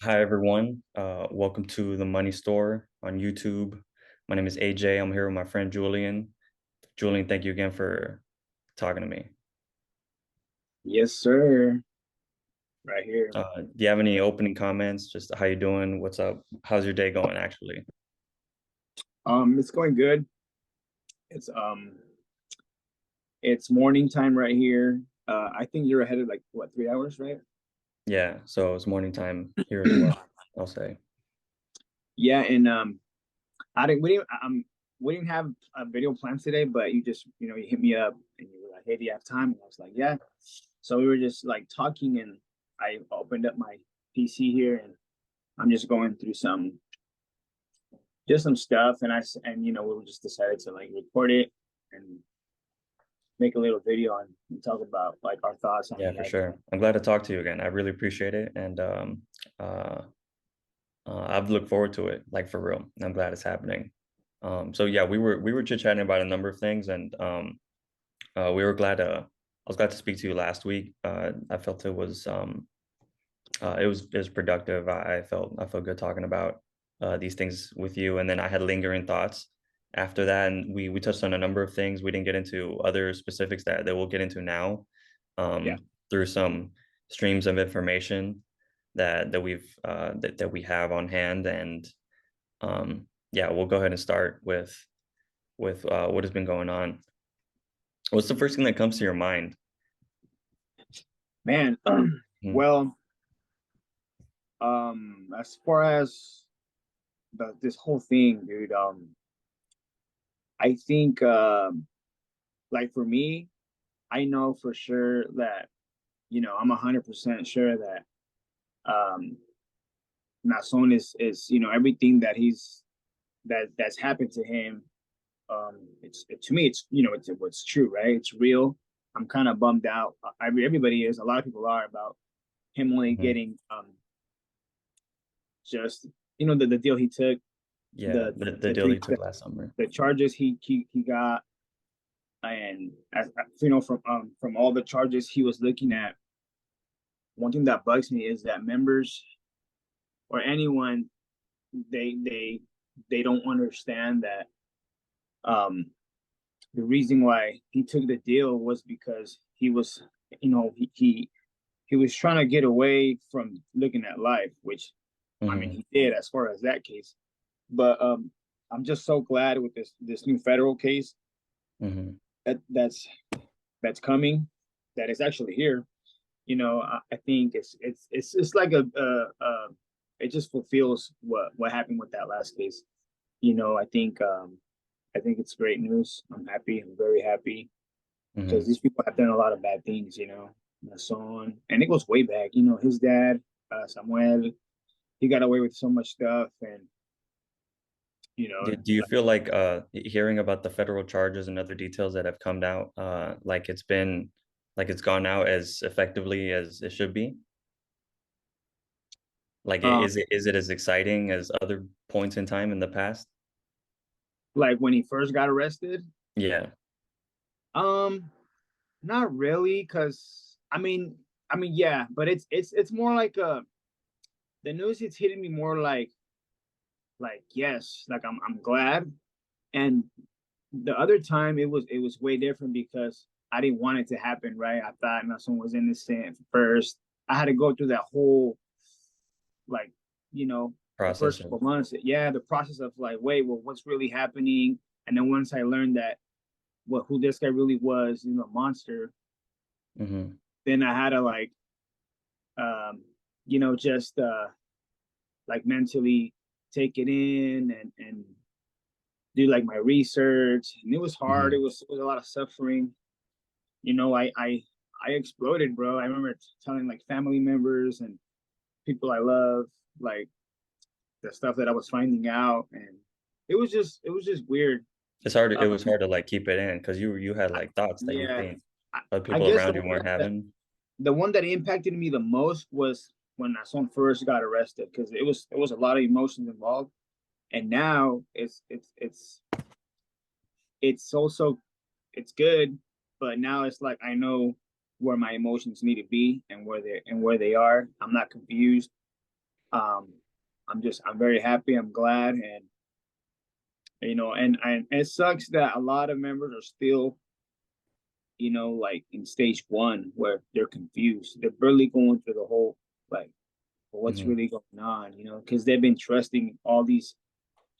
Hi, everyone. Welcome to the Money Store on YouTube. My name is AJ. I'm here with my friend Julian. Julian, thank you again for talking to me. Yes, sir. Right here. Do you have any opening comments? Just how you doing? What's up? How's your day going, actually? It's going good. It's it's morning time right here. I think you're ahead of like what, 3 hours, right? Yeah, so it's morning time here as well, I'll say. Yeah, and I didn't we didn't have a video plan today, but you hit me up and you were like, hey, do you have time? And I was like, yeah. So we were just like talking, and I opened up my PC here, and I'm just going through some stuff, and we just decided to like record it and make a little video and talk about like our thoughts on Yeah, for life. sure. I'm glad to talk to you again. I really appreciate it. And uh, I've looked forward to it, like for real. I'm glad it's happening. So yeah, we were chit-chatting about a number of things, and we were glad to. I was glad to speak to you last week. I felt it was productive. I felt good talking about these things with you, and then I had lingering thoughts after that, and we touched on a number of things. We didn't get into other specifics that we'll get into now Yeah. through some streams of information that we have on hand, and yeah, we'll go ahead and start with what has been going on. What's the first thing that comes to your mind? Man, Mhm. well, as far as this whole thing, dude, I think like for me, I know for sure that I'm 100% sure that um Nason is everything that's happened to him. It's to me, it's what's true, right? It's real. I'm kind of bummed out. Everybody is. A lot of people are about him only Mhm. getting just the deal he took, Yeah, the the the deal three you took last summer. the charges he got, and from all the charges he was looking at, one thing that bugs me is that members or anyone, they they they don't understand that um the reason why he took the deal was because he was he was trying to get away from looking at life, which I mean Hmm. he did as far as that case. But I'm just so glad with this new federal case Hmm. that's coming, that it's actually here. I think it's like it just fulfills what happened with that last case. I think it's great news. I'm happy. I'm very happy because Hmm. these people have done a lot of bad things. My son, and it goes way back. His dad, Samuel, he got away with so much stuff, and you know, Do you feel like hearing about the federal charges and other details that have come out, like it's gone out as effectively as it should be? Like, um, is it as exciting as other points in time in the past? like when he first got arrested. Yeah. Um, Not really, because I mean, yeah, but it's more like the news. It's hitting me more like yes, like I'm glad. And the other time it was way different because I didn't want it to happen, right? I thought someone was innocent first. I had to go through that whole like you know the Process first of. couple months, yeah, the process of like, wait, well, what's really happening? And then once I learned that who this guy really was, monster, Hmm. then I had to like just like mentally take it in and do like my research. And it was hard. It Hmm. was it was a lot of suffering. I exploded, bro. I remember telling like family members and people I love like the stuff that I was finding out, and it was just weird. It was Um, hard to like keep it in because you had like thoughts that you yeah, think I, other I people guess the around you one weren't that having. the one that impacted me the most was when my son first got arrested, because it was a lot of emotions involved, and now it's also it's good, but now it's like I know where my emotions need to be and where they are. I'm not confused. Um, I'm very happy. I'm glad, and and it sucks that a lot of members are still, like in stage one where they're confused. They're barely going through the whole like what's Mhm. really going on, because they've been trusting all these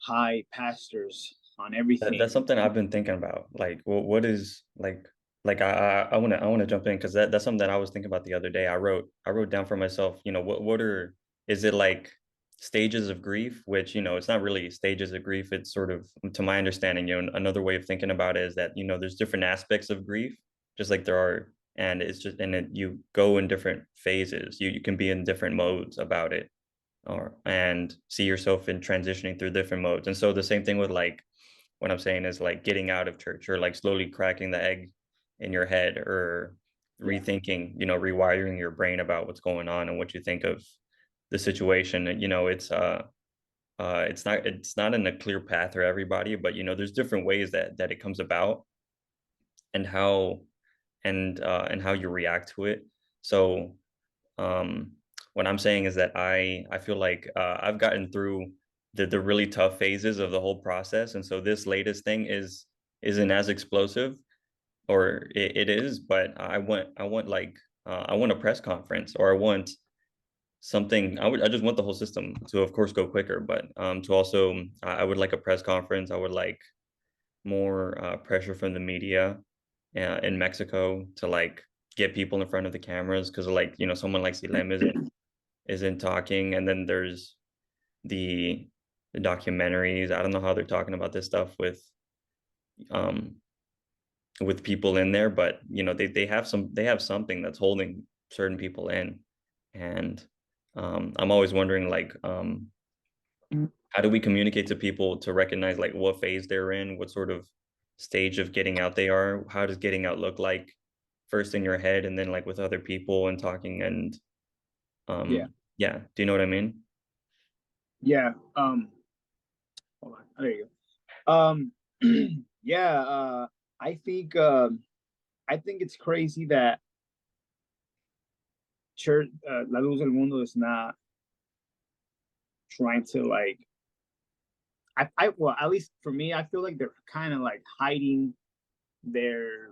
high pastors on That's everything. something I've been thinking about. Like, what is like I wanna jump in because that's something that I was thinking about the other day. I wrote down for myself. What are is it like stages of grief? Which it's not really stages of grief. It's sort of, to my understanding, another way of thinking about it is that there's different aspects of grief, just like there are, and it's just and you go in different phases. You can be in different modes about it or and see yourself in transitioning through different modes. And so the same thing with like what I'm saying is like getting out of church or like slowly cracking the egg in your head or Yeah, rethinking, rewiring your brain about what's going on and what you think of the situation. And it's not in a clear path for everybody, but there's different ways that it comes about and how you react to it. So um, what I'm saying is that I feel like I've gotten through the really tough phases of the whole process, and so this latest thing isn't as explosive, or it is, but I want like I want a press conference, or I want something. I just want the whole system to, of course, go quicker, but to also I would like a press conference. I would like more pressure from the media in Mexico to like get people in front of the cameras because like someone like Silem isn't talking, and then there's the the documentaries. I don't know how they're talking about this stuff um with people in there, but they have something that's holding certain people in, and I'm always wondering like how do we communicate to people to recognize like what phase they're in, what sort of stage of getting out they are, how does getting out look like first in your head and then like with other people and talking and yeah, yeah, do you know what I mean? yeah. Hold on. There you go. Yeah. I think I think it's crazy that church, La Luz del Mundo is not trying to like. Well, at least for me, I feel like they're kind of like hiding their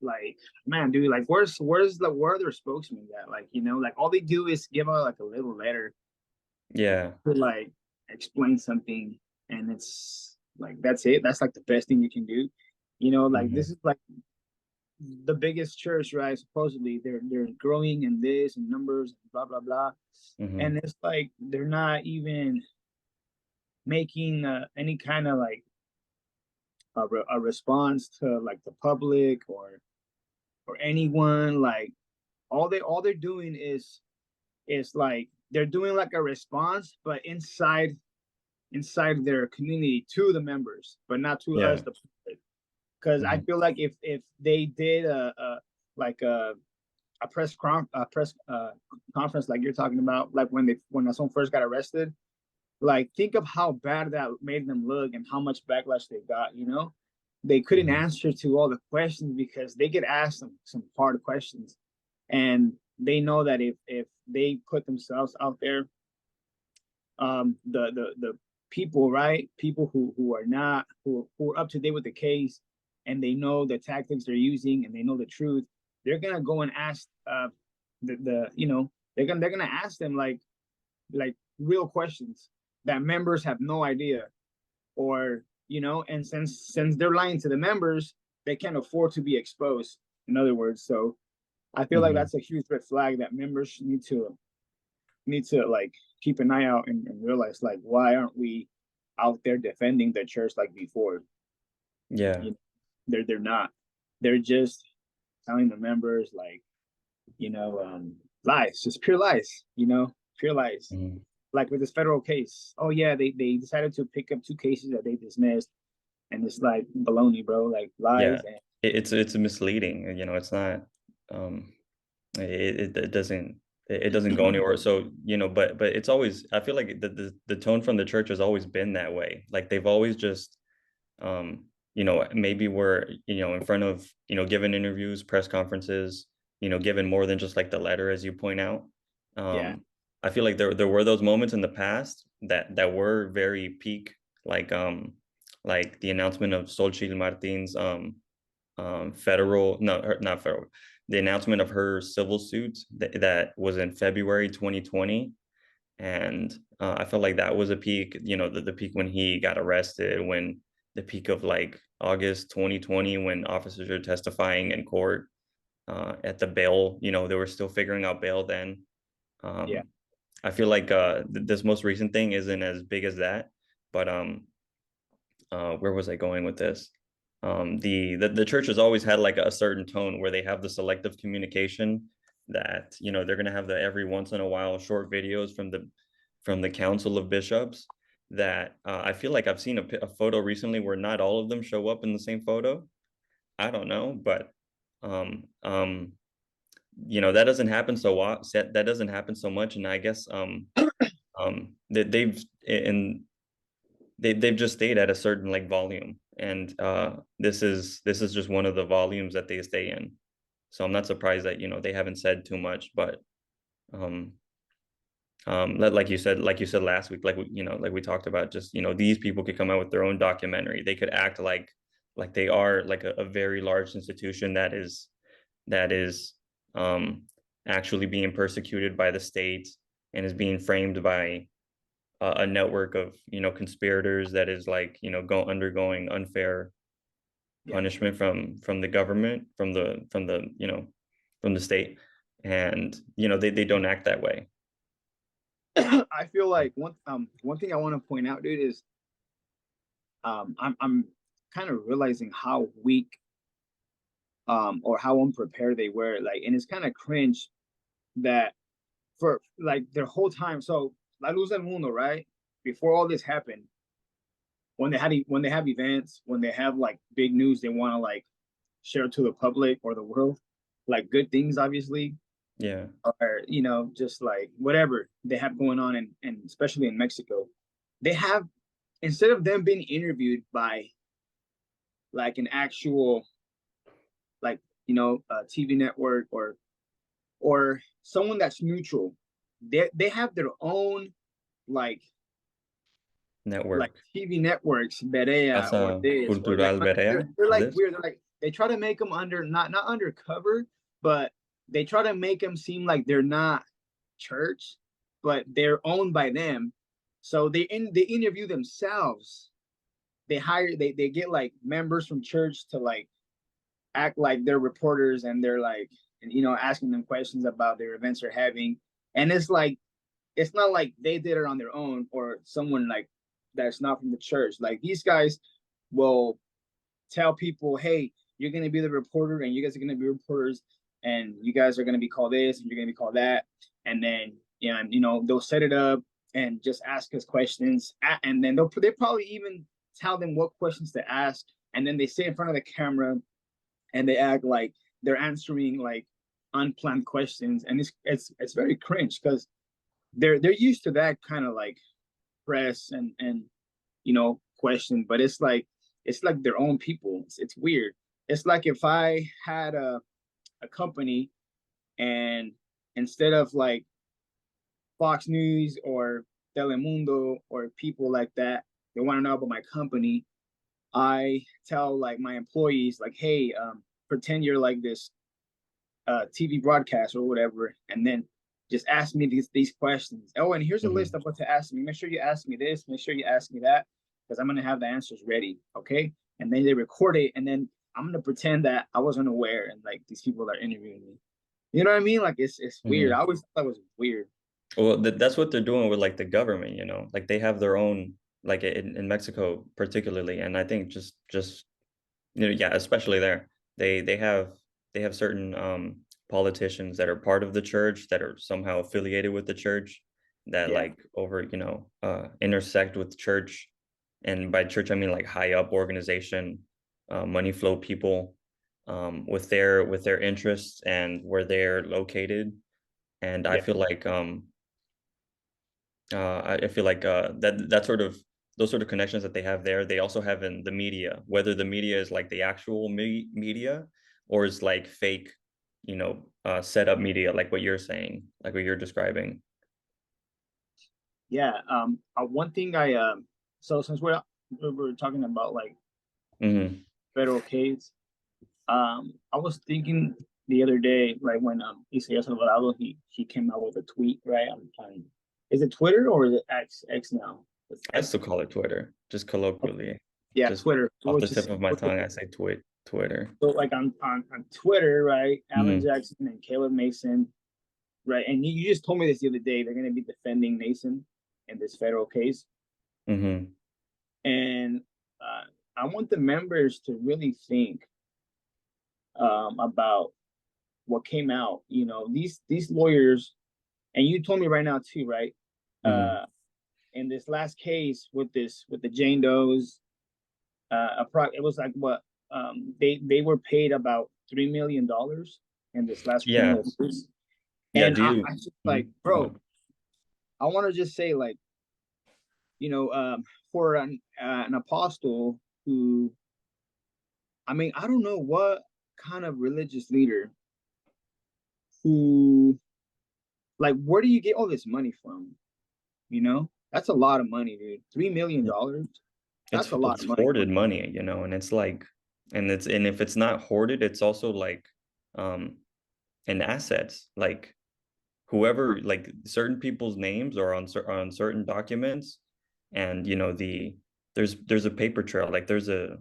like, man, dude, like, where are their spokesmen at? Like, like all they do is give out like a little letter Yeah. to like explain something, and it's like that's it. That's like the best thing you can do. Like this Hmm. is like the biggest church, right? Supposedly they're growing in this and numbers, blah blah blah, Hmm. and it's like they're not even making any kind of like a response to like the public or anyone. Like all they're doing is like they're doing like a response, but inside their community to the members, but not to us, Yeah. the public. Because I Hmm. feel like if they did like a press conference like you're talking about, like when someone first got arrested, like think of how bad that made them look and how much backlash they got. They couldn't Hmm. answer to all the questions because they get asked some hard questions, and they know that if they put themselves out there, the people, right, people who are not who are up to date with the case, and they know the tactics they're using and they know the truth, they're gonna go and ask they're gonna ask them like real questions that members have no idea, or and since they're lying to the members, they can't afford to be exposed, in other words. So I feel like Hmm. that's a huge red flag that members need to like keep an eye out and realize like why aren't we out there defending the church like before. Yeah. you know, they're not. They're just telling the members like lies, just pure lies, pure lies. Hmm. Like with this federal case, oh yeah, they decided to pick up two cases that they dismissed, and it's like baloney, bro, like Yeah. lies. And It's misleading. It's not. Um, it doesn't go anywhere. So but it's always. I feel like the tone from the church has always been that way. Like they've always just maybe we're in front of given interviews, press conferences, given more than just like the letter, as you point out. yeah, Um, I feel like there were those moments in the past that were very peak, like the announcement of Solchil Martin's federal, no, not federal, the announcement of her civil suit that was in February 2020. And I felt like that was a peak, the peak when he got arrested, when the peak of like August 2020, when officers are testifying in court at the bail, they were still figuring out bail then. Yeah. Um, I feel like this most recent thing isn't as big as that, but where was I going with this? The church has always had like a certain tone where they have the selective communication that they're gonna have the every once in a while short videos from the Council of Bishops that I feel like I've seen a photo recently where not all of them show up in the same photo. I don't know, but um um that doesn't happen that doesn't happen so much, and I guess that they've just stayed at a certain like volume, and this is just one of the volumes that they stay in. So I'm not surprised that they haven't said too much, but um like you said last week, like we talked about, just these people could come out with their own documentary. They could act like they are like a very large institution that is um actually being persecuted by the state and is being framed by a network of conspirators that is like undergoing unfair Yeah. punishment from the government, from the state, and they don't act that way. I feel like one thing I want to point out, dude, is I'm kind of realizing how weak or how unprepared they were. Like, and it's kind of cringe that for like their whole time. So La Luz del Mundo, right? Before all this happened, when they have events, when they have like big news they want to like share to the public or the world, like good things, obviously, Yeah. or just like whatever they have going on, and especially in Mexico, they have, instead of them being interviewed by like an actual like TV network or someone that's neutral, they have their own like Network. TV networks, Berea or Casa this or like Cultural Berea, they're is like this? weird. They're like they try to make them under not undercover, but they try to make them seem like they're not church, but they're owned by them. So they interview themselves. They get like members from church to like act like they're reporters, and they're like asking them questions about their events they're having, and it's like it's not like they did it on their own or someone like that's not from the church. Like these guys will tell people, hey, you're gonna be the reporter and you guys are gonna be reporters and you guys are gonna be called this and you're gonna be called that. And then they'll set it up and just ask us questions. And then they probably even tell them what questions to ask. And then they sit in front of the camera and they act like they're answering like unplanned questions. And it's very cringe because they're used to that kind of like press and question, but it's like their own people. It's weird. It's like if I had a company, and instead of like Fox News or Telemundo or people like that, they want to know about my company. I tell like my employees like, hey, pretend you're like this TV broadcast or whatever, and then just ask me these questions. Oh, and here's a list Mhm. of what to ask me. Make sure you ask me this. Make sure you ask me that, because I'm gonna have the answers ready. Okay, and then they record it, and then I'm gonna pretend that I wasn't aware, and like these people are interviewing me. You know what I mean? Like it's weird. I Mhm. always thought it was weird. Well, that's what they're doing with like the government, like they have their own, like in Mexico particularly, and I think just yeah, especially there, they have certain politicians that are part of the church, that are somehow affiliated with the church, that Yeah, like intersect with church, and by church I mean like high up organization, money flow people, with their interests and where they're located. And I yeah, feel like I feel like that sort of those sort of connections that they have there, they also have in the media, whether the media is like the actual media or is like fake, set up media, like what you're saying, like what you're describing. Yeah. One thing so since we're talking about like Hmm. federal case, I was thinking the other day, like when Isaías Alvarado he came out with a tweet, right? Is it Twitter or is it X now? It's I X. still call it Twitter, just colloquially. Yeah, Just Twitter, off the which tip is of my tongue, I say Twitter. so like on Twitter, right? Alan Hmm. Jackson and Caleb Mason, right? And you just told me this the other day. They're going to be defending Mason in this federal case, Hmm. and uh, I want the members to really think about what came out. You know, these lawyers, and you told me right now too, right? Hmm. Uh, in this last case with the Jane Does, it was like what they were paid about $3 million in this last Yeah. criminal case, Yeah. and Do you? I just Mhm. like, Go bro, ahead. I want to just say like, you know, for an apostle who, I mean, I don't know what kind of religious leader who, like, where do you get all this money from? You know, that's a lot of money, dude. $3 million. That's a lot It's of money. hoarded money, and it's like, and if it's not hoarded, it's also like, um, in assets. Like whoever, like certain people's names are on certain documents, and there's a paper trail, like there's a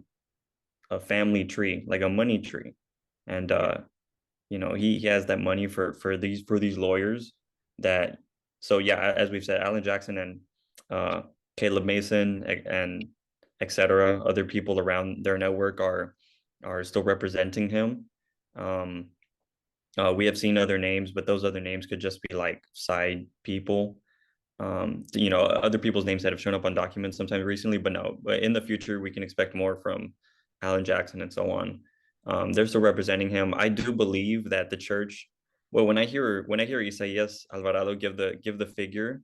family tree, like a money tree, and Yeah. he has that money for these lawyers that. So yeah, as we've said, Alan Jackson and uh Caleb Mason and etc. Other people around their network are still representing him. um we have seen other names, but those other names could just be like side people. Other people's names that have shown up on documents sometimes recently, but no, but in the future we can expect more from Alan Jackson and so on. They're still representing him. I do believe that the church, well, when I hear Isaias Alvarado give the figure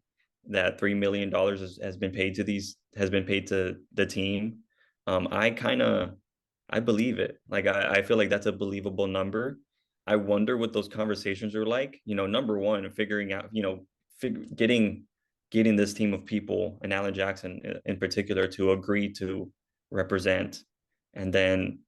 that $3 million has been paid to the team, I believe it. Like I feel like that's a believable number. I wonder what those conversations are like. Number one, figuring out, getting this team of people and Alan Jackson in particular to agree to represent, and then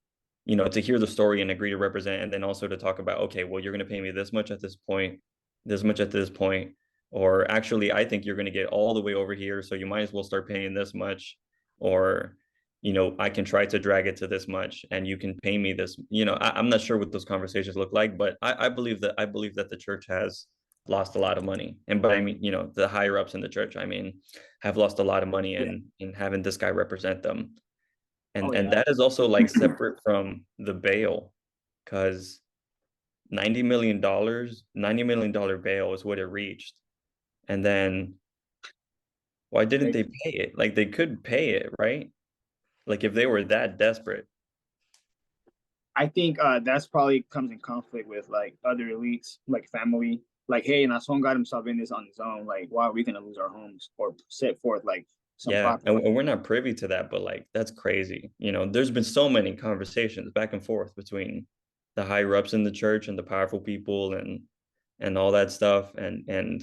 to hear the story and agree to represent, and then also to talk about, okay, well, you're going to pay me this much at this point, this much at this point, or actually I think you're going to get all the way over here, so you might as well start paying this much, or I can try to drag it to this much and you can pay me this. I'm not sure what those conversations look like, but I believe that the church has lost a lot of money. And but I mean, the higher ups in the church, I mean, have lost a lot of money Yeah. in having this guy represent them. Oh And yeah. that is also like separate from the bail, because $90 million bail is what it reached. And then why didn't they pay it? Like they could pay it, right? Like if they were that desperate. I think that's probably comes in conflict with like other elites, like family. Like, hey, Nason got himself in this on his own. Like, why are we gonna lose our homes or set forth like some Yeah, property? and we're not privy to that, but like that's crazy. There's been so many conversations back and forth between the higher ups in the church and the powerful people and all that stuff, and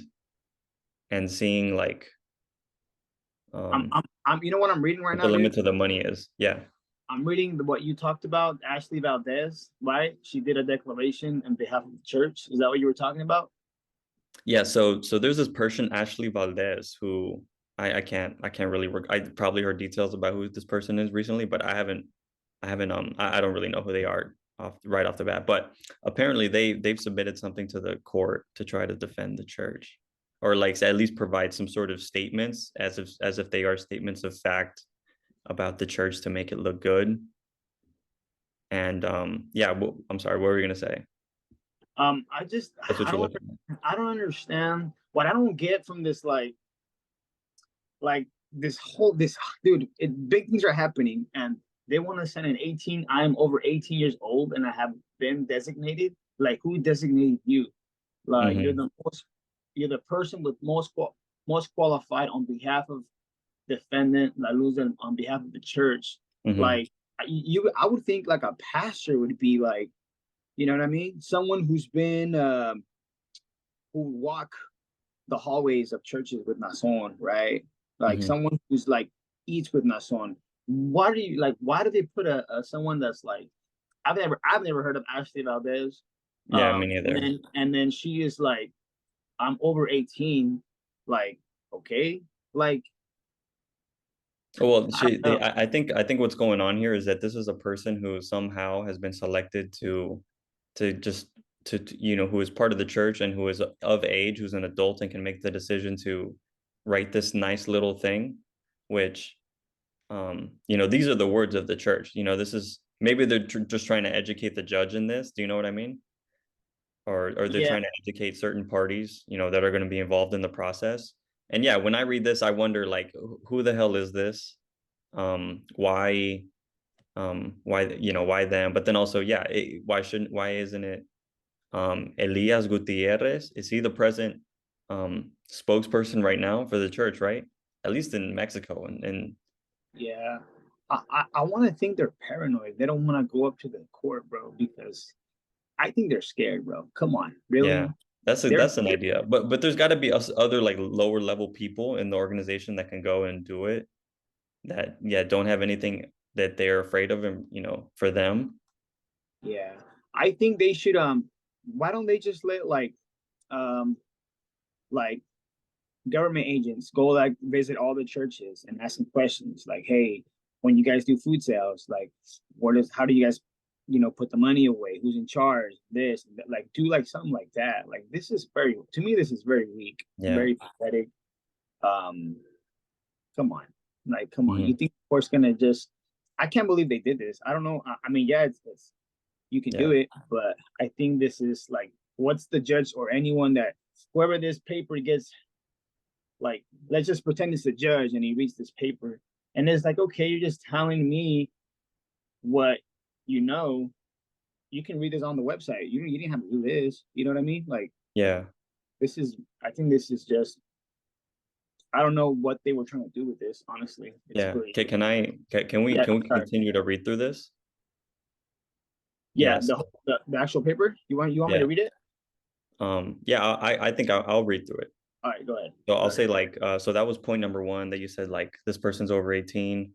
seeing like um You know what I'm reading right what the now, dude? limit to the money is. Yeah. I'm reading what you talked about, Ashley Valdez, right? She did a declaration on behalf of the church. Is that what you were talking about? Yeah, so there's this person, Ashley Valdez, who I can't really work. I probably heard details about who this person is recently, but I don't really know who they are right off the bat. But apparently they've submitted something to the court to try to defend the church, or like at least provide some sort of statements as if they are statements of fact about the church to make it look good. And yeah, well, I'm sorry, what were you gonna say? I just That's what you're looking at. I don't understand what I don't get from this like this whole this dude. Big things are happening, and they want to send an 18. I am over 18 years old, and I have been designated. Like, who designated you? Like, Hmm. you're the person with most qualified on behalf of defendant La Luz on behalf of the church. Hmm. Like, I would think like a pastor would be like, you know what I mean? Someone who walk the hallways of churches with Nason, right? Like Hmm. someone who's like eats with Nason. Why do you like? Why do they put a someone that's like I've never heard of Ashley Valdez, Yeah, me and neither. then she is like I'm over 18, like okay, like Well, I don't know. I think what's going on here is that this is a person who somehow has been selected to just who is part of the church and who is of age, who's an adult and can make the decision to write this nice little thing, which these are the words of the church. This is maybe they're just trying to educate the judge in this. Do you know what I mean? Or they're Yeah, trying to educate certain parties, that are going to be involved in the process. And yeah, when I read this, I wonder like who the hell is this? Why why them? But then also, yeah, why isn't it Elias Gutierrez? Is he the present spokesperson right now for the church, right? At least in Mexico and yeah. I want to think they're paranoid. They don't want to go up to the court, bro, because I think they're scared, bro. Come on, yeah, really? They're that's an idea. But there's got to be us other like lower level people in the organization that can go and do it, that yeah don't have anything that they're afraid of, and for them. yeah. I think they should why don't they just let um like government agents go like visit all the churches and ask them questions like, hey, when you guys do food sales, like how do you guys put the money away? Who's in charge? This and that. Like do like something like that. Like this is very to me, this is very weak, Yeah. very pathetic. Um come on. Like, come on. You Hmm. think the court's gonna just I can't believe they did this. I don't know. I mean, yeah, it's you can do Yeah. it, but I think this is like what's the judge or anyone that whoever this paper gets, like, let's just pretend it's the judge and he reads this paper and it's like, okay, you're just telling me what you know. You can read this on the website. You didn't have to do this. You know what I mean? Like Yeah. this is I think this is just I don't know what they were trying to do with this, honestly. It's Yeah. really yeah, Can we sorry. continue to read through this? Yeah, Yes. the actual paper. You want me to Yeah. read it? Yeah, I think I'll read through it. All right, go ahead. So Go I'll ahead. say like so that was point number one, that you said like this person's over 18.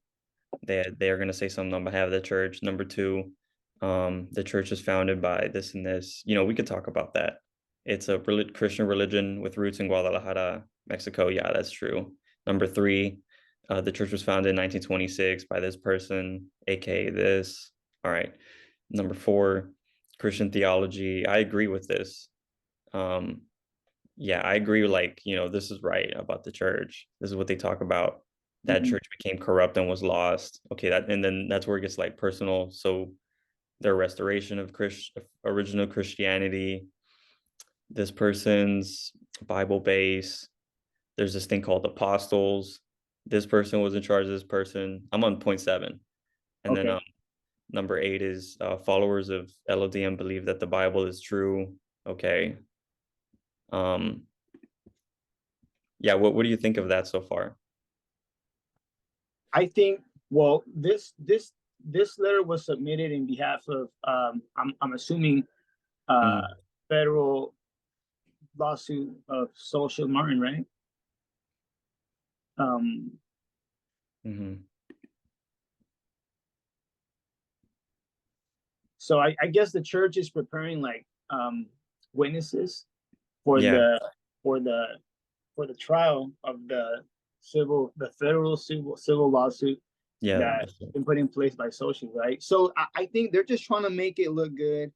They are going to say something on behalf of the church. Number two, the church is founded by this and this. We could talk about that. It's a Christian religion with roots in Guadalajara, Mexico. Yeah, that's true. Number three, the church was founded in 1926 by this person, aka this. All right. Number four, Christian theology. I agree with this. Um, yeah, I agree. Like, this is right about the church. This is what they talk about. That Mhm. church became corrupt and was lost. Okay, and then that's where it gets like personal. So their restoration of original Christianity, this person's Bible base. There's this thing called apostles. This person was in charge of this person. I'm on point seven. And then Okay. number eight is followers of LLDM believe that the Bible is true. Okay. Um, yeah, what do you think of that so far? I think well, this letter was submitted in behalf of I'm assuming Hmm. federal lawsuit of Social Martin, right? Um Hmm. so I guess the church is preparing like witnesses for Yeah, for the for the trial of the federal civil lawsuit yeah, that been put in place by social, right? So I think they're just trying to make it look good,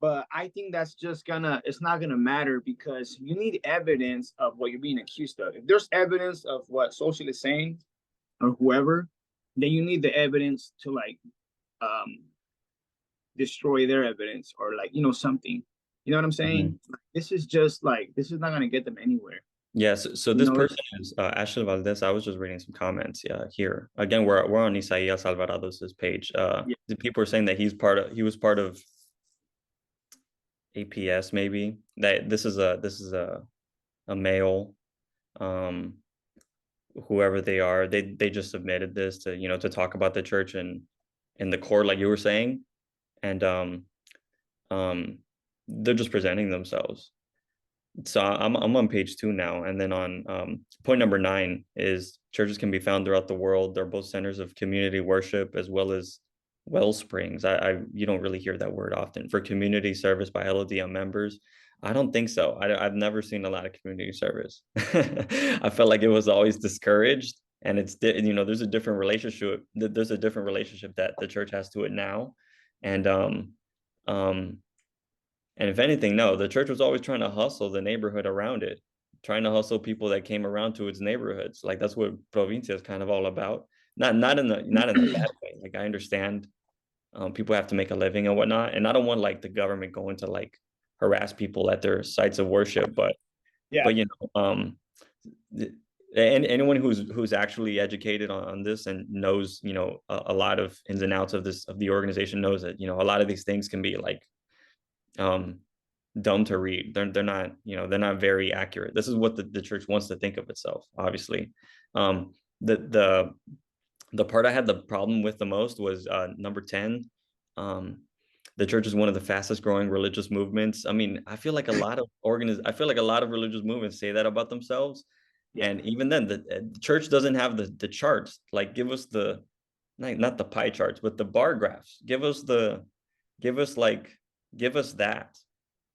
but I think that's just it's not gonna matter because you need evidence of what you're being accused of. If there's evidence of what social is saying or whoever, then you need the evidence to like um destroy their evidence or like something. You know what I'm saying? hmm This is just like this is not gonna get them anywhere. yeah. So You this know, person is Ashley Valdez. I was just reading some comments. Yeah, here again, we're on Isaias Alvarado's page. yeah, The people are saying that he was part of APS, maybe that this is a male, um, whoever they are. They just submitted this to to talk about the church and in the court, like you were saying, and um, they're just presenting themselves. So I'm on page 2 now, and then on point number 9 is churches can be found throughout the world. They're both centers of community worship as well as well springs. I you don't really hear that word often for community service by LLDM members. I don't think so. I've never seen a lot of community service. I felt like it was always discouraged, and there's a different relationship. There's a different relationship that the church has to it now, and um and if anything, no, the church was always trying to hustle the neighborhood around it, trying to hustle people that came around to its neighborhoods. Like that's what provincia is kind of all about. Not in the bad way. Like I understand people have to make a living and whatnot, and I don't want like the government going to like harass people at their sites of worship, Yeah. but and anyone who's actually educated on this and knows a lot of ins and outs of the organization knows that a lot of these things can be like um dumb to read. They're not very accurate. This is what the church wants to think of itself, obviously. Um, the the the part I had the problem with the most was number 10. Um, the church is one of the fastest growing religious movements. I mean, I feel like a lot of religious movements say that about themselves. Yeah. And even then, the church doesn't have the charts. Like, give us the not the pie charts, but the bar graphs. Give us like give us that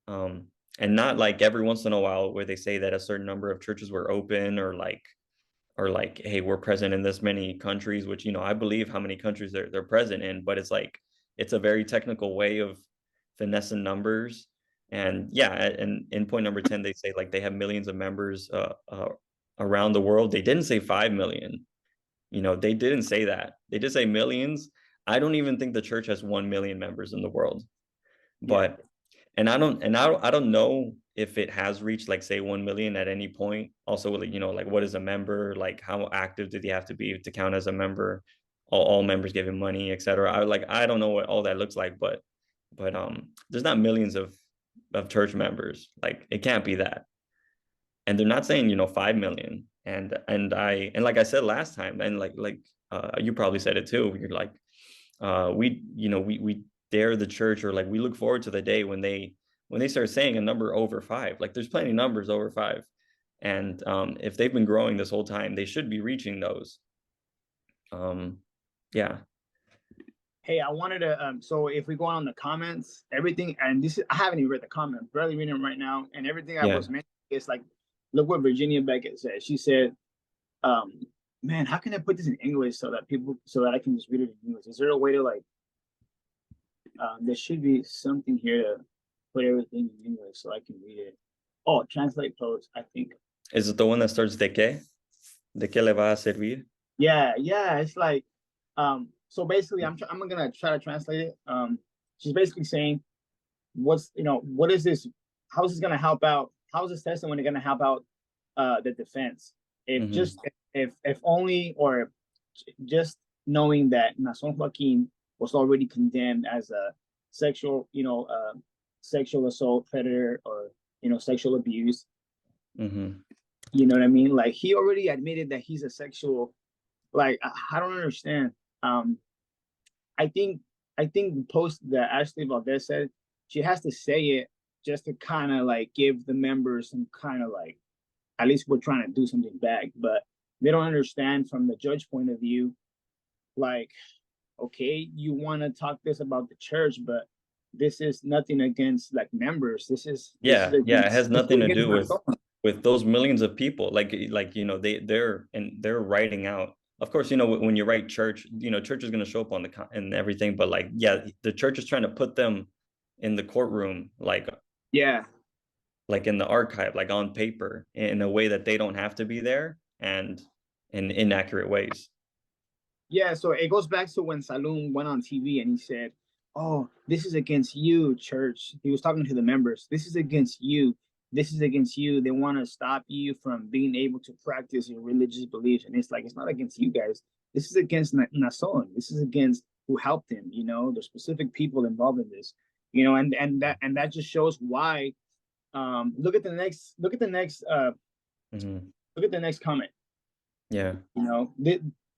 um, and not like every once in a while where they say that a certain number of churches were open or like hey, we're present in this many countries, which I believe how many countries they're present in, but it's like it's a very technical way of finessing numbers. And yeah, and in point number 10 they say like they have millions of members around the world. They didn't say 5 million. They didn't say that. They just say millions. I don't even think the church has 1 million members in the world. Yeah. But I don't know if it has reached like say 1 million at any point. Also, like like what is a member? Like how active do they have to be to count as a member? All members giving money, etc. I don't know what all that looks like, but there's not millions of church members. Like it can't be that. And they're not saying 5 million. And like I said last time, and like you probably said it too. You're like we dare the church, or like we look forward to the day when they start saying a number over 5. Like there's plenty of numbers over 5, and if they've been growing this whole time, they should be reaching those. Yeah. Hey, I wanted to so if we go on the comments, everything, and this is, I haven't even read the comments, barely reading them right now, and everything I Yeah. was mentioning is like, look what Virginia Beckett said. She said, um, man, how can I put this in English so that I can just read it in English? Is there a way to like there should be something here to put everything in English so I can read it. Oh, translate post, I think. Is it the one that starts de qué? De qué le va a servir? Yeah, yeah. It's like so basically I'm gonna try to translate it. She's basically saying what is this, how is this gonna help out? How is this testimony gonna help out the defense? If Mm-hmm. just if only or just knowing that Nason Joaquin was already condemned as a sexual, sexual assault predator or sexual abuse. Mm-hmm. You know what I mean? Like he already admitted that he's a sexual. Like I don't understand. Um, I think the post that Ashley Valdez said, she has to say it just to kind of like give the members some kind of like at least we're trying to do something back, but they don't understand from the judge point of view. Like, okay, you want to talk this about the church, but this is nothing against like members. This is Yeah, it has against nothing to against do my with soul. those millions of people. Like they're writing out. Of course, when you write church, church is going to show up on and everything. But like, yeah, the church is trying to put them in the courtroom, Yeah, like in the archive, like on paper, in a way that they don't have to be there, and in inaccurate ways. yeah. So it goes back to when Saloon went on TV and he said, "Oh, this is against you, church." He was talking to the members. This is against you. This is against you. They want to stop you from being able to practice your religious beliefs. And it's like it's not against you guys. This is against Nason. This is against who helped him. The specific people involved in this. And that just shows why. Hmm. Look at the next comment. Yeah.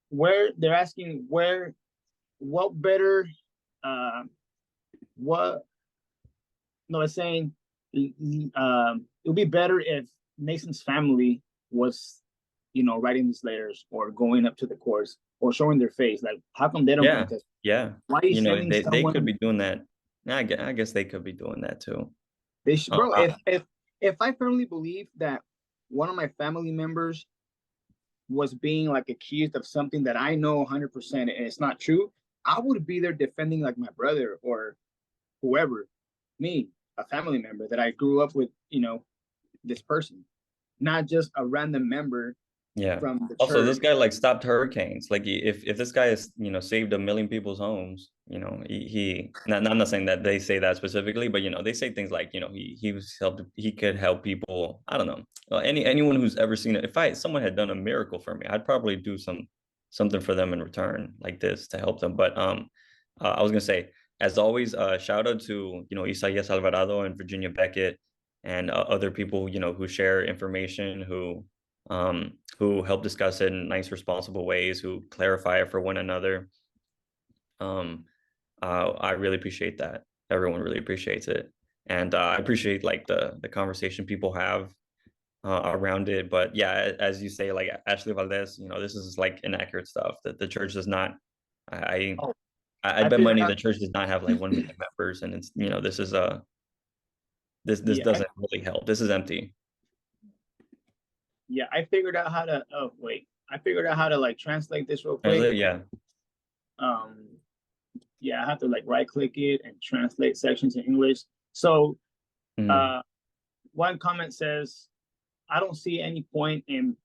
Where they're asking what better uh what no it's saying it would be better if Nathan's family was, writing these letters or going up to the courts or showing their face. Like, how come they don't Yeah, contest? yeah. Why are you You know, sending they could someone? be doing that. Yeah, I guess they could be doing that too. They should, Uh, bro. uh, If I firmly believe that one of my family members was being like accused of something that I know 100% and it's not true, I would be there defending like my brother or whoever, me, a family member that I grew up with, this person, not just a random member yeah. from the Also, this church. guy like stopped hurricanes. Like if this guy is, saved a million people's homes, I'm not saying that they say that specifically, but they say things like, he could help people. I don't know. Anyone who's ever seen it, if someone had done a miracle for me, I'd probably do something for them in return like this to help them. But I was gonna say, as always, shout out to, Isaias Alvarado and Virginia Beckett and other people, who share information, who help discuss it in nice, responsible ways, who clarify it for one another. Um, I really appreciate that. Everyone really appreciates it, and I appreciate like the conversation people have around it. But yeah, as you say, like Ashley Valdez, this is like inaccurate stuff that the church does not. I Oh, I I bet figured money out. the church does not have like 1 million members, and it's this is this Yeah, doesn't really help. This is empty. I figured out how to. Oh wait, I figured out how to like translate this real quick. Yeah. Um, I have to like right click it and translate sections in English. So, Mm. uh, one comment says, "I don't see any point in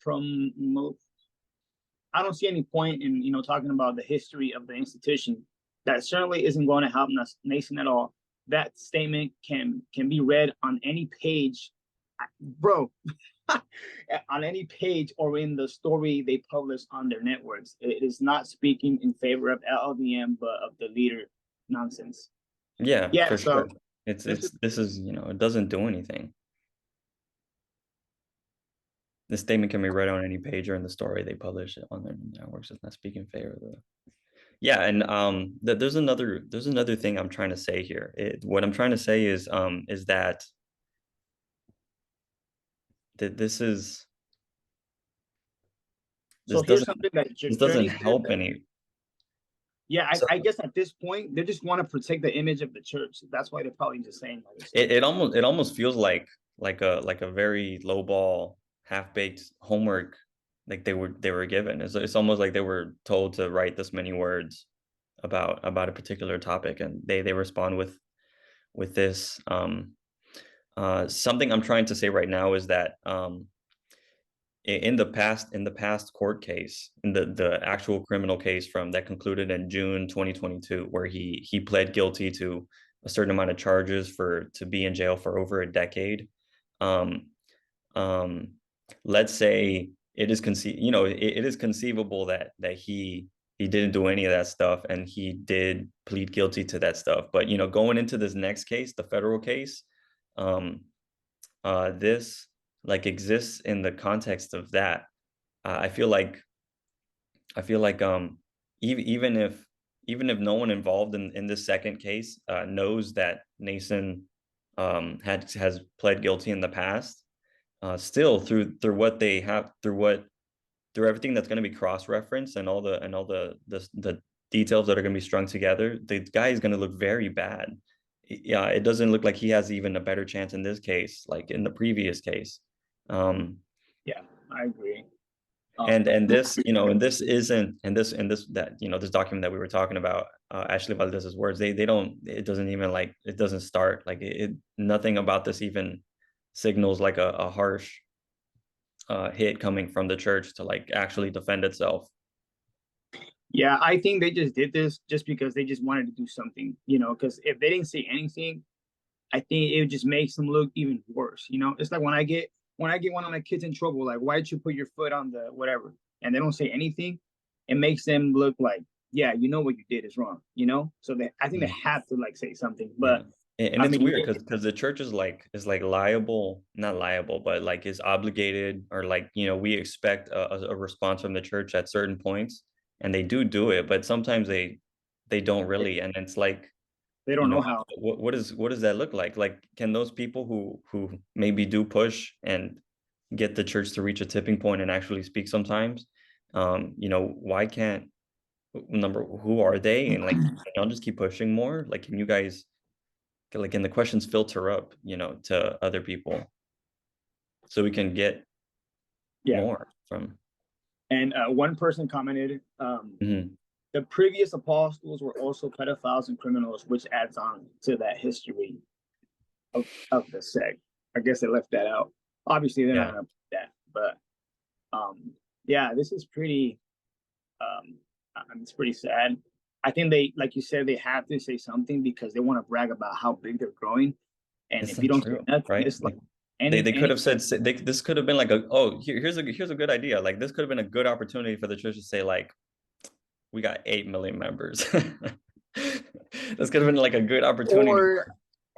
promote. I don't see any point in talking about the history of the institution. That certainly isn't going to help nation at all. That statement can be read on any page, bro." On any page or in the story they publish on their networks. It is not speaking in favor of LLDM, but of the leader nonsense. Yeah, Yeah, for so sure. It's this is it's this is it doesn't do anything. The statement can be read on any page or in the story they publish it on their networks. It's not speaking in favor of the. Yeah, and there's another thing I'm trying to say here. What I'm trying to say is that so this here's doesn't something that this doesn't Journey said help that, any. yeah, So I guess at this point they just want to protect the image of the church. That's why they're probably just saying all this stuff. it almost feels like a very low ball half baked homework like they were given. It's almost like they were told to write this many words about a particular topic, and they respond with this. Something I'm trying to say right now is that in the past court case, in the actual criminal case from that concluded in June 2022, where he pled guilty to a certain amount of charges for to be in jail for over a decade. Um, um, let's say it is conceivable that he didn't do any of that stuff and he did plead guilty to that stuff. But going into this next case, the federal case, um, this like exists in the context of that. I feel like even if no one involved in this second case knows that Nason has pled guilty in the past, still through everything that's going to be cross-referenced and all the details that are going to be strung together, the guy is going to look very bad. Yeah, it doesn't look like he has even a better chance in this case, like in the previous case. Um, Yeah, I agree. and this, and this isn't, and this that this document that we were talking about, Ashley Valdez's words, they don't, it doesn't even like it doesn't start like nothing about this even signals like a harsh hit coming from the church to like actually defend itself. Yeah, I think they just did this just because they just wanted to do something, because if they didn't say anything, I think it just makes them look even worse. It's like when I get one of my kids in trouble, like, why did you put your foot on the whatever, and they don't say anything, it makes them look like, yeah, what you did is wrong. So I think they Mhm. have to like say something. Yeah. But And I it's mean, weird because the church is like liable, not liable, but like is obligated, or like we expect a response from the church at certain points, and they do it, but sometimes they don't really, and it's like They You don't know, know how. what does that look like? Like, can those people who maybe do push and get the church to reach a tipping point and actually speak sometimes, you know, why can't number who are they? And like, can y'all just keep pushing more? Like, can you guys like, can the questions filter up, you know, to other people so we can get Yeah. more from? And one person commented, Mhm. the previous apostles were also pedophiles and criminals, which adds on to that history of the sect. I guess they left that out. Obviously, they're not Yeah, gonna put that, but yeah, this is pretty. It's pretty sad. I think they, like you said, they have to say something because they want to brag about how big they're growing. And it's if you not don't say true, nothing, right? it's like Like, they could any have said this could have been like a, oh, here's a good idea. Like, this could have been a good opportunity for the church to say like, we got 8 million members. This could have been like a good opportunity. or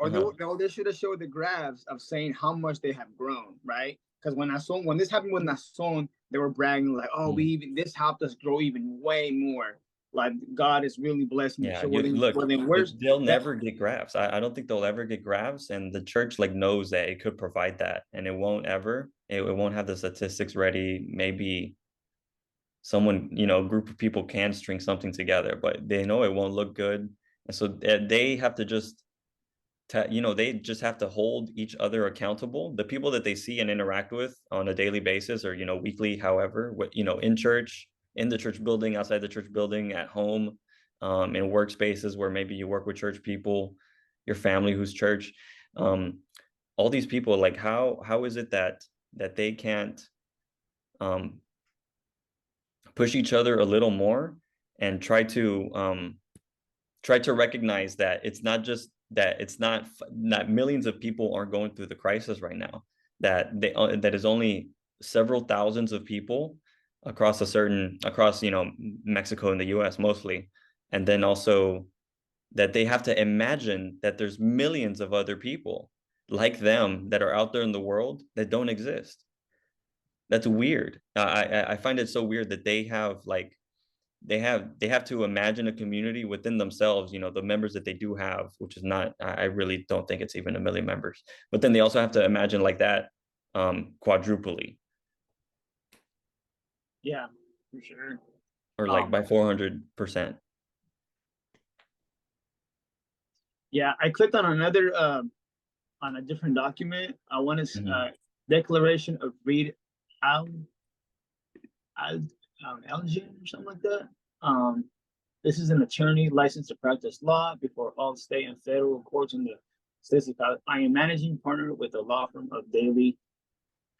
Uh-huh. they should have showed the graphs of saying how much they have grown, right? Because when this happened with Nason, they were bragging like, "Oh, we Mm. even this helped us grow even way more. Like God is really blessing you." Yeah, So you look, well then where's they'll that? never get graphs. I don't think they'll ever get graphs, and the church like knows that it could provide that, and it won't ever. It won't have the statistics ready. Maybe someone, you know, a group of people can string something together, but they know it won't look good, and so they have to just, you know, they just have to hold each other accountable. The people that they see and interact with on a daily basis, or you know, weekly, however, what, you know, in church, in the church building, outside the church building, at home, in workspaces where maybe you work with church people, your family who's church, um, all these people, like, how is it that they can't um, push each other a little more and try to recognize that it's not just that it's not millions of people are going through the crisis right now, that that is only several thousands of people across, you know, Mexico and the US mostly, and then also that they have to imagine that there's millions of other people like them that are out there in the world that don't exist. That's weird. I find it so weird that they have like they have to imagine a community within themselves, you know, the members that they do have, which is not, I really don't think it's even 1 million members, but then they also have to imagine like that, quadruply, Yeah, for sure. or like Um, by 400%. yeah, I clicked on another on a different document. I want to Mhm. Declaration of Reed Al Al Elgin or something like that. Um, this is an attorney licensed to practice law before all state and federal courts in the states. I am managing partner with a law firm of daily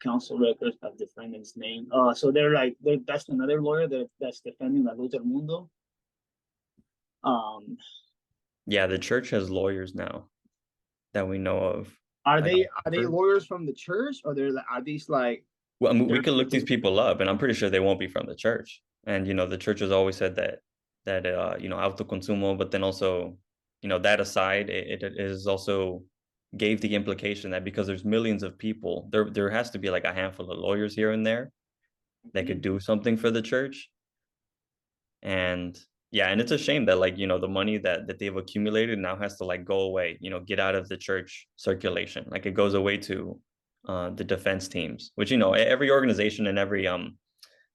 counsel records of defendant's name. So that's another lawyer that's defending La Luz del Mundo. Um, Yeah, the church has lawyers now that we know of. are Like, they lawyers from the church, or are these like well, I mean, we they're could look these people up, and I'm pretty sure they won't be from the church. And you know, the church has always said that you know, autoconsumo, but then also, you know, that aside, it is also gave the implication that because there's millions of people, there has to be like a handful of lawyers here and there that could do something for the church. And yeah, and it's a shame that, like, you know, the money that they've accumulated now has to like go away, you know, get out of the church circulation. Like, it goes away to the defense teams, which, you know, every organization and every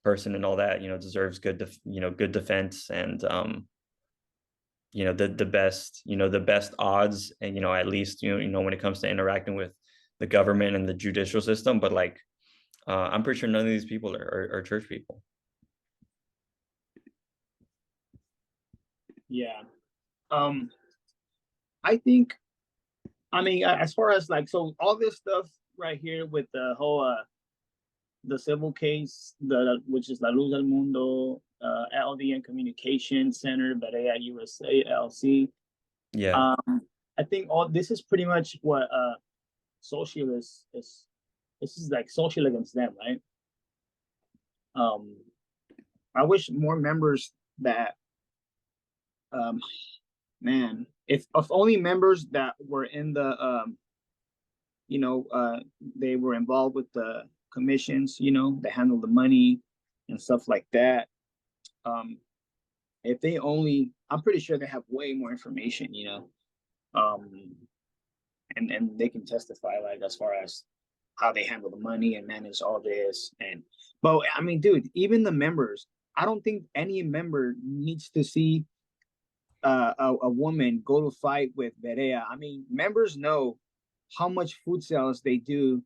person and all that, you know, deserves you know, good defense, and you know, the best, you know, the best odds, and you know, at least, you know, when it comes to interacting with the government and the judicial system. But like, I'm pretty sure none of these people are church people. yeah. Um, I think I mean as far as like so all this stuff right here with the whole the civil case, the which is La Luz del Mundo, LLDM Communication Center, Berea USA LC. Yeah. Um, I think all this is pretty much what socialists is. This is like social against them, right? Um, I wish more members that man, if only members that were in the you know, they were involved with the commissions, you know, that handle the money and stuff like that. Um, if they only, I'm pretty sure they have way more information, you know. um, and they can testify like as far as how they handle the money and manage all this. And but I mean, dude, even the members, I don't think any member needs to see a woman go to fight with Berea. I mean, members know how much food sales they do,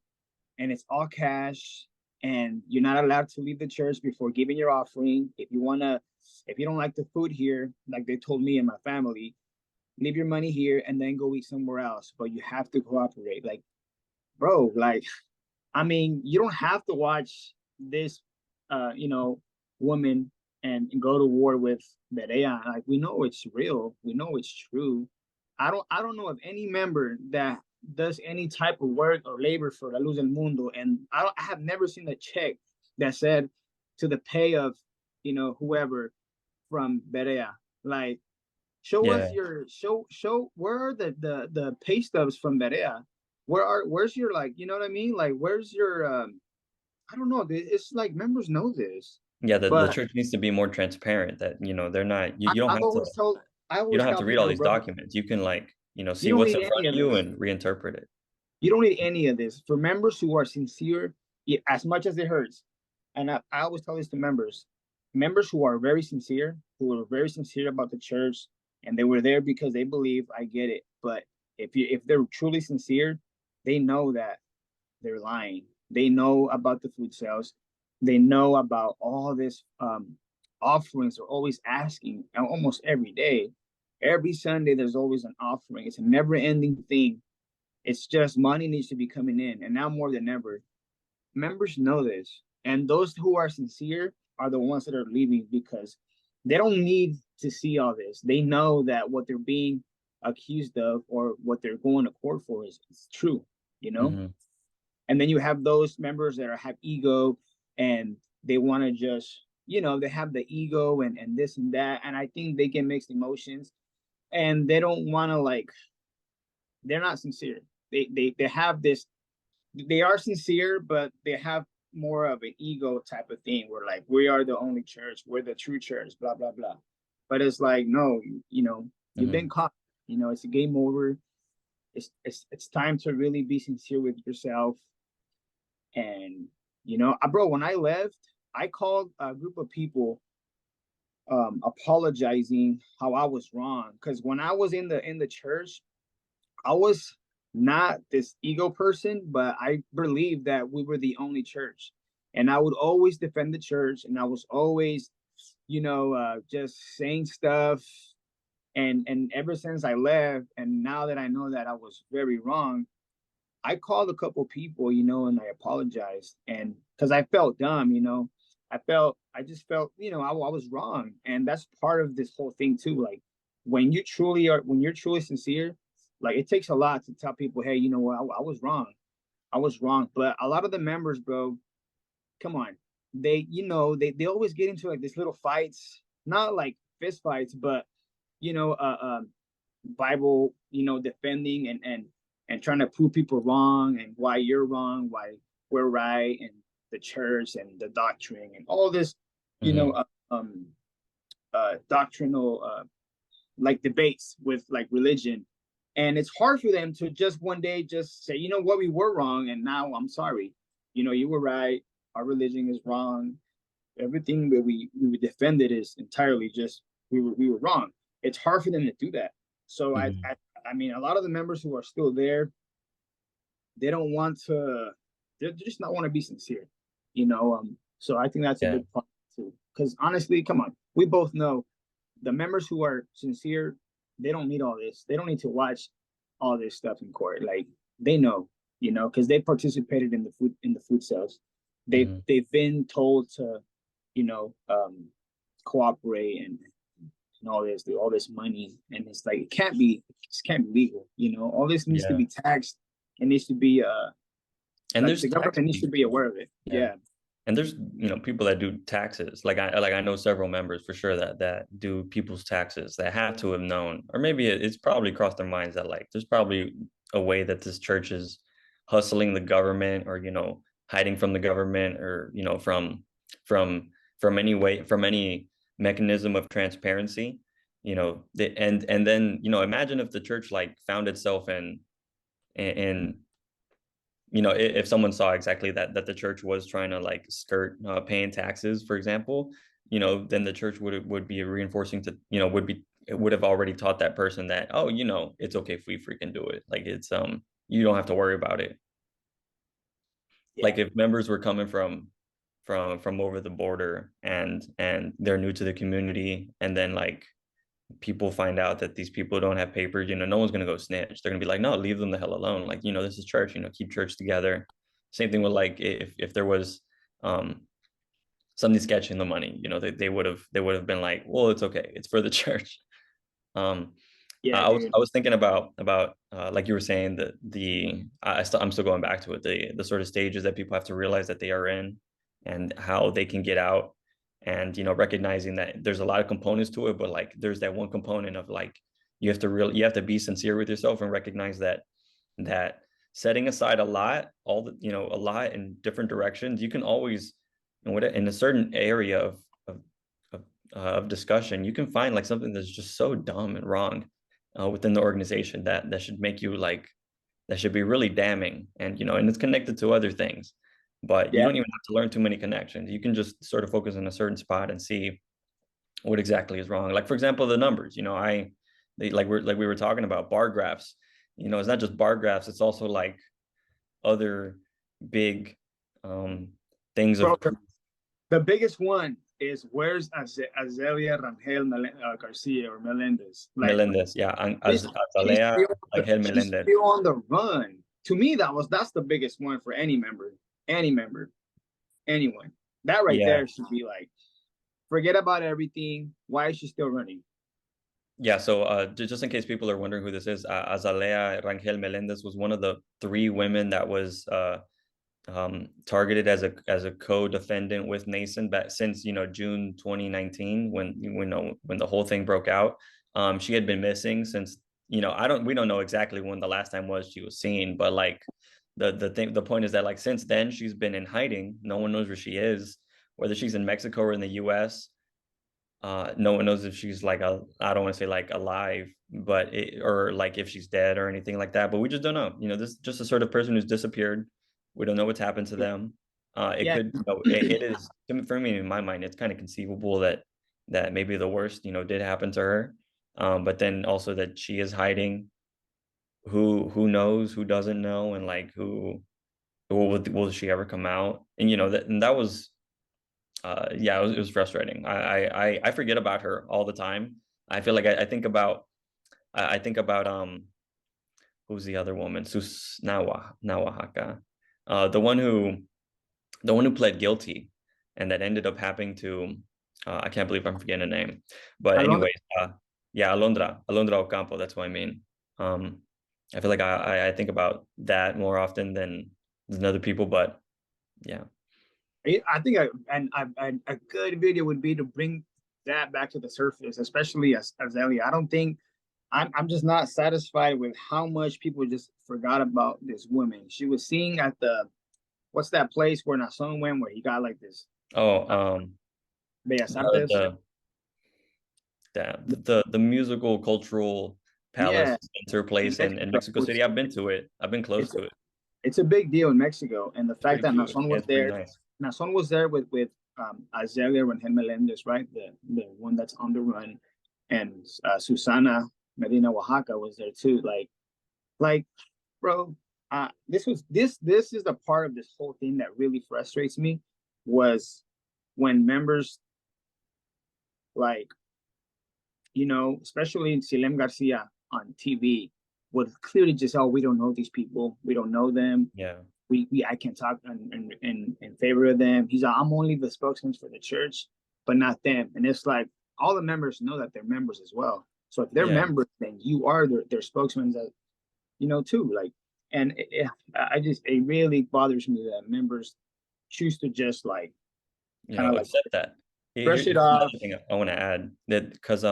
and it's all cash. And you're not allowed to leave the church before giving your offering. If you don't like the food here, like they told me and my family, leave your money here and then go eat somewhere else. But you have to cooperate. Like, bro, like, I mean, you don't have to watch this, woman and go to war with Berea. Like, we know it's real. We know it's true. I don't know of any member that does any type of work or labor for La Luz del Mundo, and I have never seen a check that said to the pay of, whoever from Berea. Like, show us Yeah. your show where are the pay stubs from Berea? Where's your, like, you know what I mean? Like, where's your I don't know. It's like members know this, Yeah, the but church needs to be more transparent that, they're not you, I, you don't I've have to always told I you always don't have tell to read all people, these bro, documents. You can like, you see don't what's need in any front of of you this. and reinterpret it. You don't need any of this for members who are sincere, as much as it hurts. And I always tell this to members who are very sincere, who are very sincere about the church, and they were there because they believe. I get it, but if they're truly sincere, they know that they're lying. They know about the food sales. They know about all this offerings. They're always asking, and almost every day. Every Sunday, there's always an offering. It's a never ending thing. It's just money needs to be coming in. And now more than ever, members know this. And those who are sincere are the ones that are leaving because they don't need to see all this. They know that what they're being accused of or what they're going to court for is true, you know? Hmm. And then you have those members that have ego and they want to just, they have the ego and this and that. And I think they get mixed emotions and they don't want to, like, they're not sincere. They have this, they are sincere, but they have more of an ego type of thing where, like, we are the only church, we're the true church, blah, blah, blah. But it's like, no, you've been Hmm. caught. It's a game over. It's time to really be sincere with yourself. And bro, when I left, I called a group of people apologizing how I was wrong. Because when I was in the church, I was not this ego person, but I believed that we were the only church. And I would always defend the church, and I was always, just saying stuff. And ever since I left, and now that I know that I was very wrong, I called a couple people, and I apologized. And because I felt dumb, I just felt, I was wrong. And that's part of this whole thing too. Like, when you're truly sincere, like, it takes a lot to tell people, hey, you know what, I was wrong. I was wrong. But a lot of the members, bro, come on. They always get into like these little fights, not like fist fights, but, you know, uh, um, Bible, defending and trying to prove people wrong and why you're wrong, why we're right, and the church and the doctrine and all this, you know, Hmm. uh, doctrinal like debates with like religion. And it's hard for them to just one day just say, you know what, we were wrong, and now I'm sorry. You were right. Our religion is wrong. Everything that we defended is entirely just we were wrong. It's hard for them to do that. So Hmm. I mean, a lot of the members who are still there, they don't want to. They're just not want to be sincere. So I think that's a Yeah. big part too. Because honestly, come on, we both know the members who are sincere, they don't need all this. They don't need to watch all this stuff in court. Like, they know, because they participated in the food sales. Hmm. They've been told to, you know, cooperate and all this money, and it's like it can't be legal. All this needs to Yeah. be taxed. It needs to be And like there's the tax government needs to people be too. aware of it. Yeah. Yeah. And there's, people that do taxes. Like I know several members for sure that do people's taxes that have to have known, or maybe it's probably crossed their minds that like there's probably a way that this church is hustling the government or, hiding from the government or, from from any mechanism of transparency. and then, imagine if the church like found itself in if someone saw exactly that the church was trying to like skirt paying taxes, for example, then the church would be reinforcing to, it would have already taught that person that, oh, it's okay if we freaking do it. Like it's you don't have to worry about it. Yeah, Like if members were coming from over the border and they're new to the community, and then like people find out that these people don't have papers, no one's gonna go snitch. They're gonna be like, no, leave them the hell alone. Like, this is church, keep church together. Same thing with like if there was um something sketchy in the money, they would have been like, well, it's okay, it's for the church. Um yeah, I dude. was thinking about like you were saying that I'm still going back to it, the sort of stages that people have to realize that they are in and how they can get out, and recognizing that there's a lot of components to it, but like there's that one component of like you have to be sincere with yourself and recognize that setting aside a lot, a lot in different directions, you can always, in a certain area of discussion, you can find like something that's just so dumb and wrong within the organization that should make you like, that should be really damning, and it's connected to other things, but you Yeah, don't even have to learn too many connections. You can just sort of focus on a certain spot and see what exactly is wrong. Like for example, the numbers. Like we were talking about bar graphs. It's not just bar graphs. It's also like other big um, things bro. of The biggest one is where's Azelia Rangel Garcia or Melendez? Like Melendez. Yeah, this, Azalea Angel she's Melendez. still on the run. To me, that's the biggest one for any member, anyone. That right Yeah, there should be like, forget about everything. Why is she still running? yeah. So, just in case people are wondering who this is, Azalea Rangel Melendez was one of the three women that was targeted as a co-defendant with Nason back since June 2019, when the whole thing broke out. She had been missing since, we don't know exactly when the last time was she was seen, but like the point is that like since then she's been in hiding. No one knows where she is, whether she's in Mexico or in the U.S. No one knows if she's like I don't want to say like alive, or like if she's dead or anything like that. But we just don't know. This is just a sort of person who's disappeared. We don't know what's happened to them. It Yeah, could, it is, for me, in my mind, it's kind of conceivable that maybe the worst, did happen to her. But then also that she is hiding. Who knows? Who doesn't know? And like will she ever come out? And that was yeah, it was frustrating. I forget about her all the time. I feel like I think about who's the other woman? Nawahaka. The one who pled guilty and that ended up having to I can't believe I'm forgetting the name. But Alondra. anyways, yeah, Alondra Ocampo, that's what I mean. Um I feel like I think about that more often than other people, but yeah. I think a good video would be to bring that back to the surface, especially as Ellie. I don't think I'm just not satisfied with how much people just forgot about this woman. She was seen at the what's that place where Nason went, where he got like this Oh, uh, Bellas the Artes. the the musical cultural Yeah, palace center in place in Mexico, Mexico City. I've been to it. I've been close it's to it. it's a big deal in Mexico, and the It's fact pretty that cute. Nason Yeah, was it's pretty there, nice. Nason was there with Azelia Rangel Melendez, right? The one that's on the run, and Susana Medina Oaxaca was there too. Like, bro, this is the part of this whole thing that really frustrates me was when members like especially Silem Garcia on TV would clearly just, oh, we don't know these people, we don't know them, Yeah. we I can't talk in favor of them. He's like, I'm only the spokesman for the church, but not them. And it's like all the members know that they're members as well. So if they're Yeah. members, then you are their spokesmen, that too. Like, and it really bothers me that members choose to just like kind of like Accept that. brush it Here's off. another thing I want to add, that because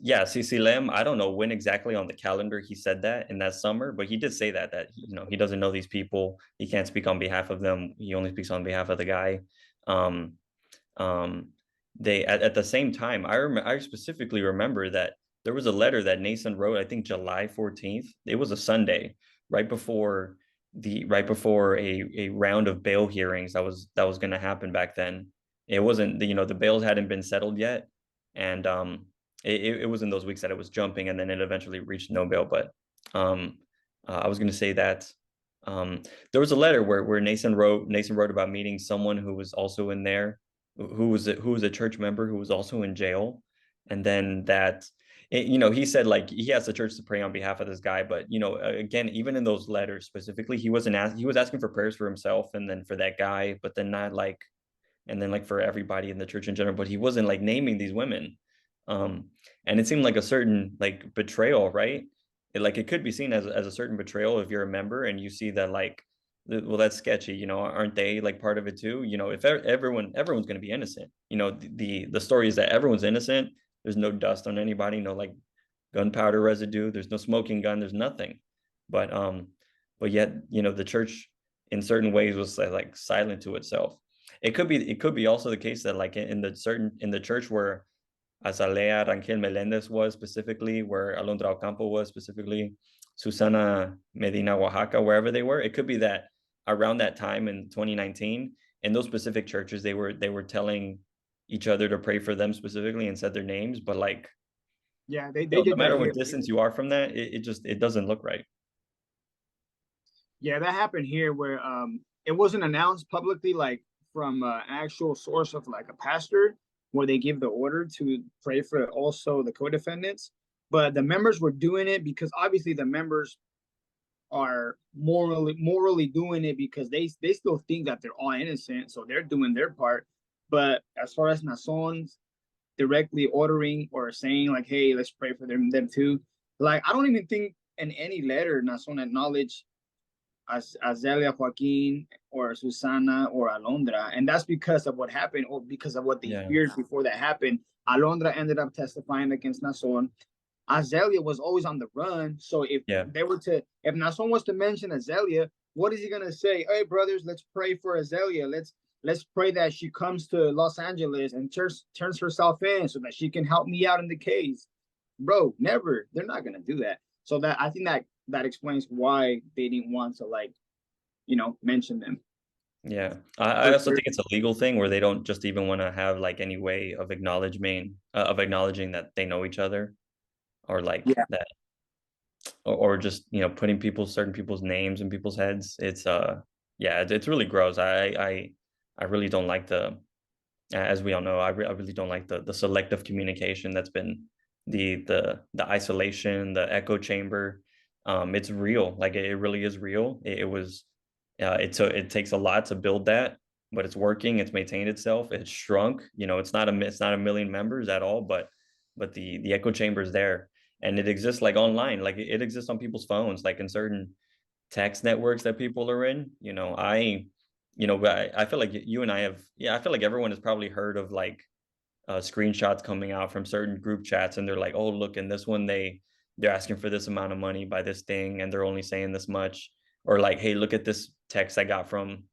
yeah, CC Lim, I don't know when exactly on the calendar he said that in that summer, but he did say that he doesn't know these people. He can't speak on behalf of them. He only speaks on behalf of the guy. Um, um, they at the same time, I specifically remember that there was a letter that Nason wrote, I think July 14th. It was a Sunday, right before a round of bail hearings that was going to happen back then. It wasn't, the bails hadn't been settled yet, and it was in those weeks that it was jumping, and then it eventually reached no bail. But um, I was going to say that there was a letter where Nason wrote about meeting someone who was also in there, who was a church member who was also in jail, and then he said like he asked the church to pray on behalf of this guy, but again, even in those letters specifically, he was asking for prayers for himself and then for that guy, but then not like, and then like for everybody in the church in general, but he wasn't like naming these women. And it seemed like a certain like betrayal, right? It could be seen as a certain betrayal if you're a member and you see that like, well, that's sketchy, aren't they like part of it too? If everyone's going to be innocent, the story is that everyone's innocent. There's no dust on anybody, no like gunpowder residue, there's no smoking gun, there's nothing. But yet, the church in certain ways was like silent to itself. It could be also the case that like in the church where Azalea Rangel Melendez was specifically, where Alondra Ocampo was specifically, Susana Medina Oaxaca, wherever they were, it could be that around that time in 2019, in those specific churches, they were telling each other to pray for them specifically and said their names, but like, Yeah, they no did that matter what here. distance you are from that, it doesn't look right. Yeah, that happened here where it wasn't announced publicly, like from an actual source of like a pastor, where they give the order to pray for also the co-defendants. But the members were doing it because obviously the members are morally doing it because they still think that they're all innocent, so they're doing their part. But as far as Nason's directly ordering or saying like, "Hey, let's pray for them too," like I don't even think in any letter Nason acknowledged as Azelia Joaquin or Susana or Alondra. And that's because of what happened or because of what they Yeah, feared before that happened. Alondra ended up testifying against Nason. Azelia was always on the run. So yeah, if Nason was to mention Azelia, what is he gonna say? Hey brothers, let's pray for Azelia. Let's pray that she comes to Los Angeles and turns herself in so that she can help me out in the case. Bro, never. They're not gonna do that. So that I think that explains why they didn't want to like, mention them. yeah. I For also sure. think it's a legal thing where they don't just even want to have like any way of acknowledging that they know each other, or like Yeah, that, or just putting certain people's names in people's heads. Yeah, it's really gross. I really don't like as we all know, I really don't like the selective communication that's been the isolation, the echo chamber. It's real, like it really is real. It was it takes a lot to build that, but it's working. It's maintained itself. It's shrunk. It's not a million members at all, but the echo chamber is there, and it exists like online. Like it exists on people's phones, like in certain text networks that people are in. But I feel like you and I have, yeah, I feel like everyone has probably heard of like screenshots coming out from certain group chats, and they're like, oh, look, in this one they're asking for this amount of money by this thing, and they're only saying this much, or like, hey, look at this text I got from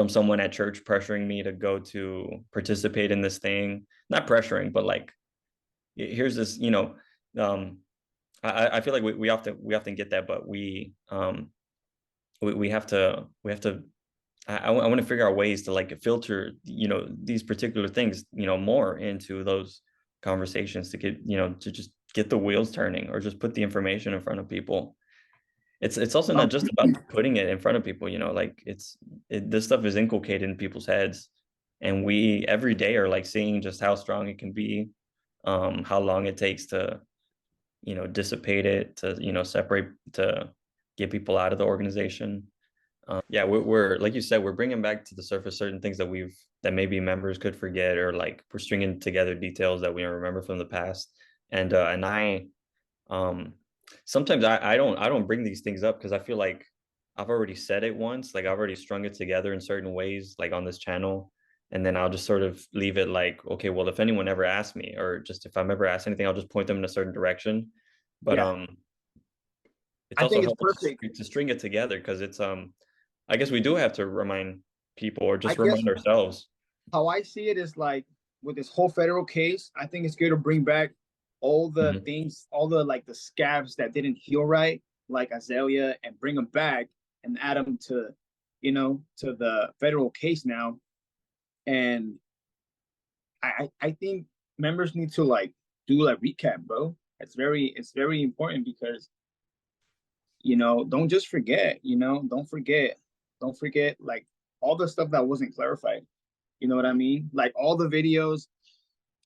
someone at church pressuring me to go to participate in this thing. Not pressuring, but like, here's this, um, I feel like we often get that, but we have to I want to figure out ways to like filter, these particular things, more into those conversations to get, to just get the wheels turning, or just put the information in front of people. It's also not um, just about putting it in front of people, like this stuff is inculcated in people's heads, and we every day are like seeing just how strong it can be, how long it takes to, dissipate it, to, separate, to get people out of the organization. Yeah, we're like you said, we're bringing back to the surface certain things that maybe members could forget, or like we're stringing together details that we don't remember from the past. And I um sometimes I don't bring these things up because I feel like I've already said it once, like I've already strung it together in certain ways, like on this channel, and then I'll just sort of leave it like, okay, well, if anyone ever asks me, or just if I'm ever asked anything, I'll just point them in a certain direction. But yeah, it's I also think it's helpful perfect. to string it together, because it's I guess we do have to remind people, or I just guess remind ourselves. how I see it is like with this whole federal case, I think it's good to bring back all the Mhm. things, all the like the scabs that didn't heal right, like Azalea, and bring them back and add them to, to the federal case now. And I think members need to like do like recap, bro. It's very important because don't just forget, don't forget like all the stuff that wasn't clarified. You know what I mean? Like all the videos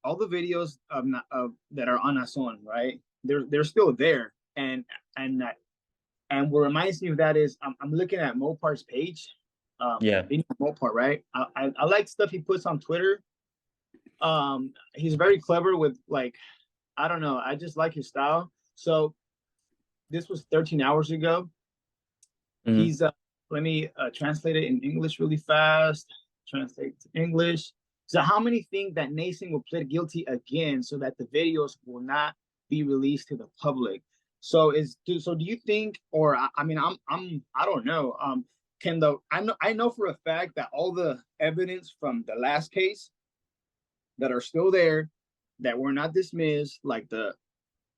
of that are on Azon, right? They're still there, and that and what reminds me of that is I'm looking at Mopar's page, Yeah. Mopar, right? I like stuff he puts on Twitter. He's very clever with like I don't know. I just like his style. So this was 13 hours ago. Mhm. He's let me translate it in English really fast. Translate to English. So how many think that Nason will plead guilty again so that the videos will not be released to the public? So do you think, or I mean I don't know. Can the I know for a fact that all the evidence from the last case that are still there, that were not dismissed, like the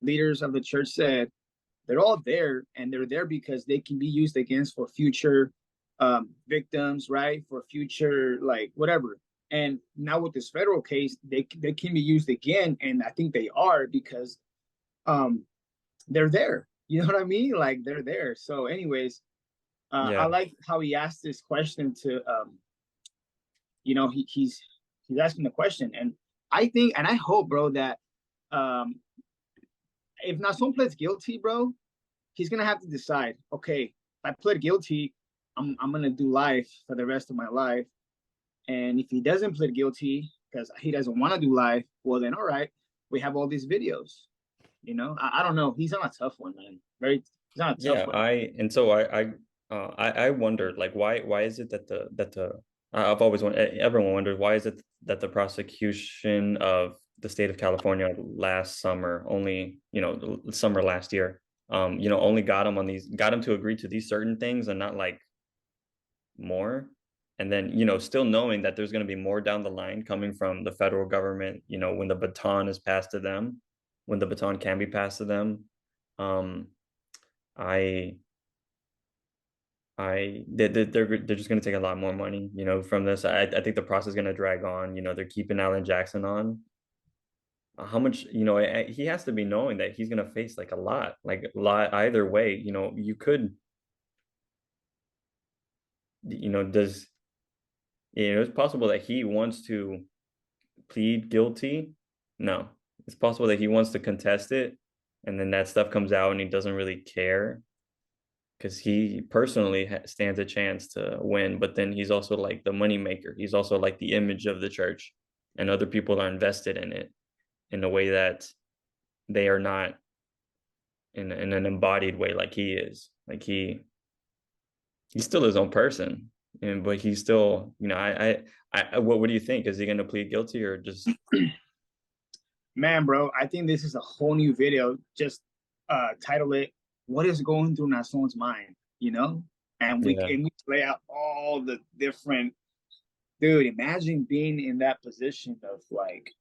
leaders of the church said, they're all there, and they're there because they can be used against for future victims, right? For future like whatever. And now with this federal case, they can be used again, and I think they are because um they're there. You know what I mean? Like they're there. So, anyways, Yeah. I like how he asked this question to he's asking the question, and I think and I hope, bro, that um if Nason pleads guilty, bro, he's gonna have to decide. Okay, if I plead guilty, I'm gonna do life for the rest of my life. And if he doesn't plead guilty because he doesn't want to do life, well then all right, we have all these videos. I don't know. He's on a tough one, man. He's on a tough Yeah, one. I wondered like why is it that I've always wondered, everyone wondered, why is it that the prosecution of the state of California last summer, only the summer last year, only got him to agree to these certain things and not like more. And then still knowing that there's going to be more down the line coming from the federal government, when the baton is passed to them, when the baton can be passed to them. um I they're just going to take a lot more money, from this. I think the process is going to drag on. They're keeping Alan Jackson on. How much, he has to be knowing that he's going to face like a lot, either way. You could, does, it's possible that he wants to plead guilty. No, it's possible that he wants to contest it, and then that stuff comes out and he doesn't really care because he personally stands a chance to win, but then he's also like the money maker. He's also like the image of the church, and other people are invested in it in a way that they are not in an embodied way like he is. Like he's still his own person, and but he's still, what do you think? Is he going to plead guilty or just? Man, bro, I think this is a whole new video. Just title it "What is going through Nason's mind?" And we Yeah. and we play out all the different. Dude, imagine being in that position of like,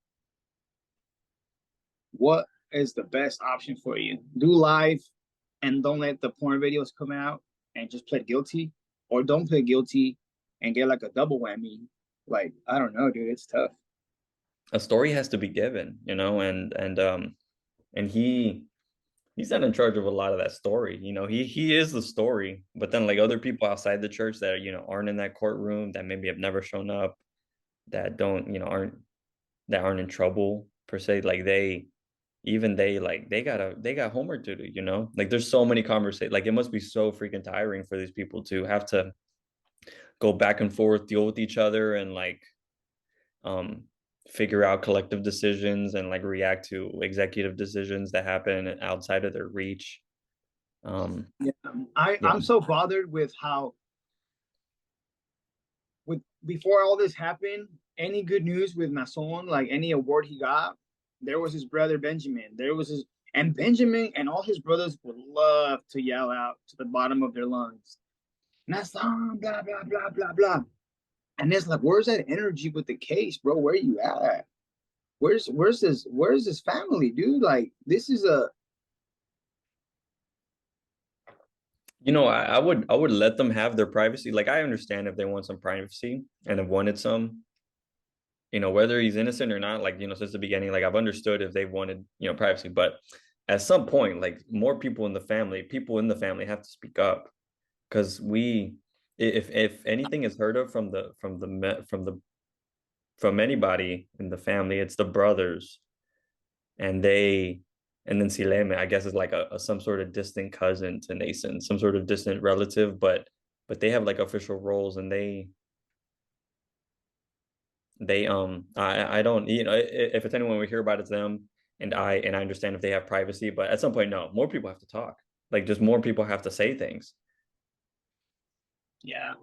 what is the best option for you? Do live and don't let the porn videos come out and just plead guilty, or don't plead guilty and get like a double whammy. Like, I don't know, dude. It's tough. A story has to be given, and he's not in charge of a lot of that story. He is the story, but then like other people outside the church that aren't in that courtroom, that maybe have never shown up, that don't, aren't in trouble per se, like they got homework to do, like there's so many conversations. Like it must be so freaking tiring for these people to have to go back and forth, deal with each other, and like um figure out collective decisions and like react to executive decisions that happen outside of their reach. Yeah, I Yeah. I'm so bothered with how with before all this happened, any good news with Nason, like any award he got, there was his brother Benjamin. There was his and Benjamin and all his brothers would love to yell out to the bottom of their lungs, Nason, blah blah blah blah blah. And it's like, where's that energy with the case, bro? Where are you at? where's this family, dude? Like this is a I would let them have their privacy. Like I understand if they want some privacy and have wanted some, whether he's innocent or not, like, since the beginning, like I've understood if they wanted, privacy, but at some point, like more people in the family have to speak up because if anything is heard of from anybody in the family, it's the brothers, and and then Sileme, I guess, is like some sort of distant cousin to Nason, some sort of distant relative, but they have like official roles, and I don't, if it's anyone we hear about, it's them, and I understand if they have privacy, but at some point, no, more people have to talk. Like just more people have to say things. yeah,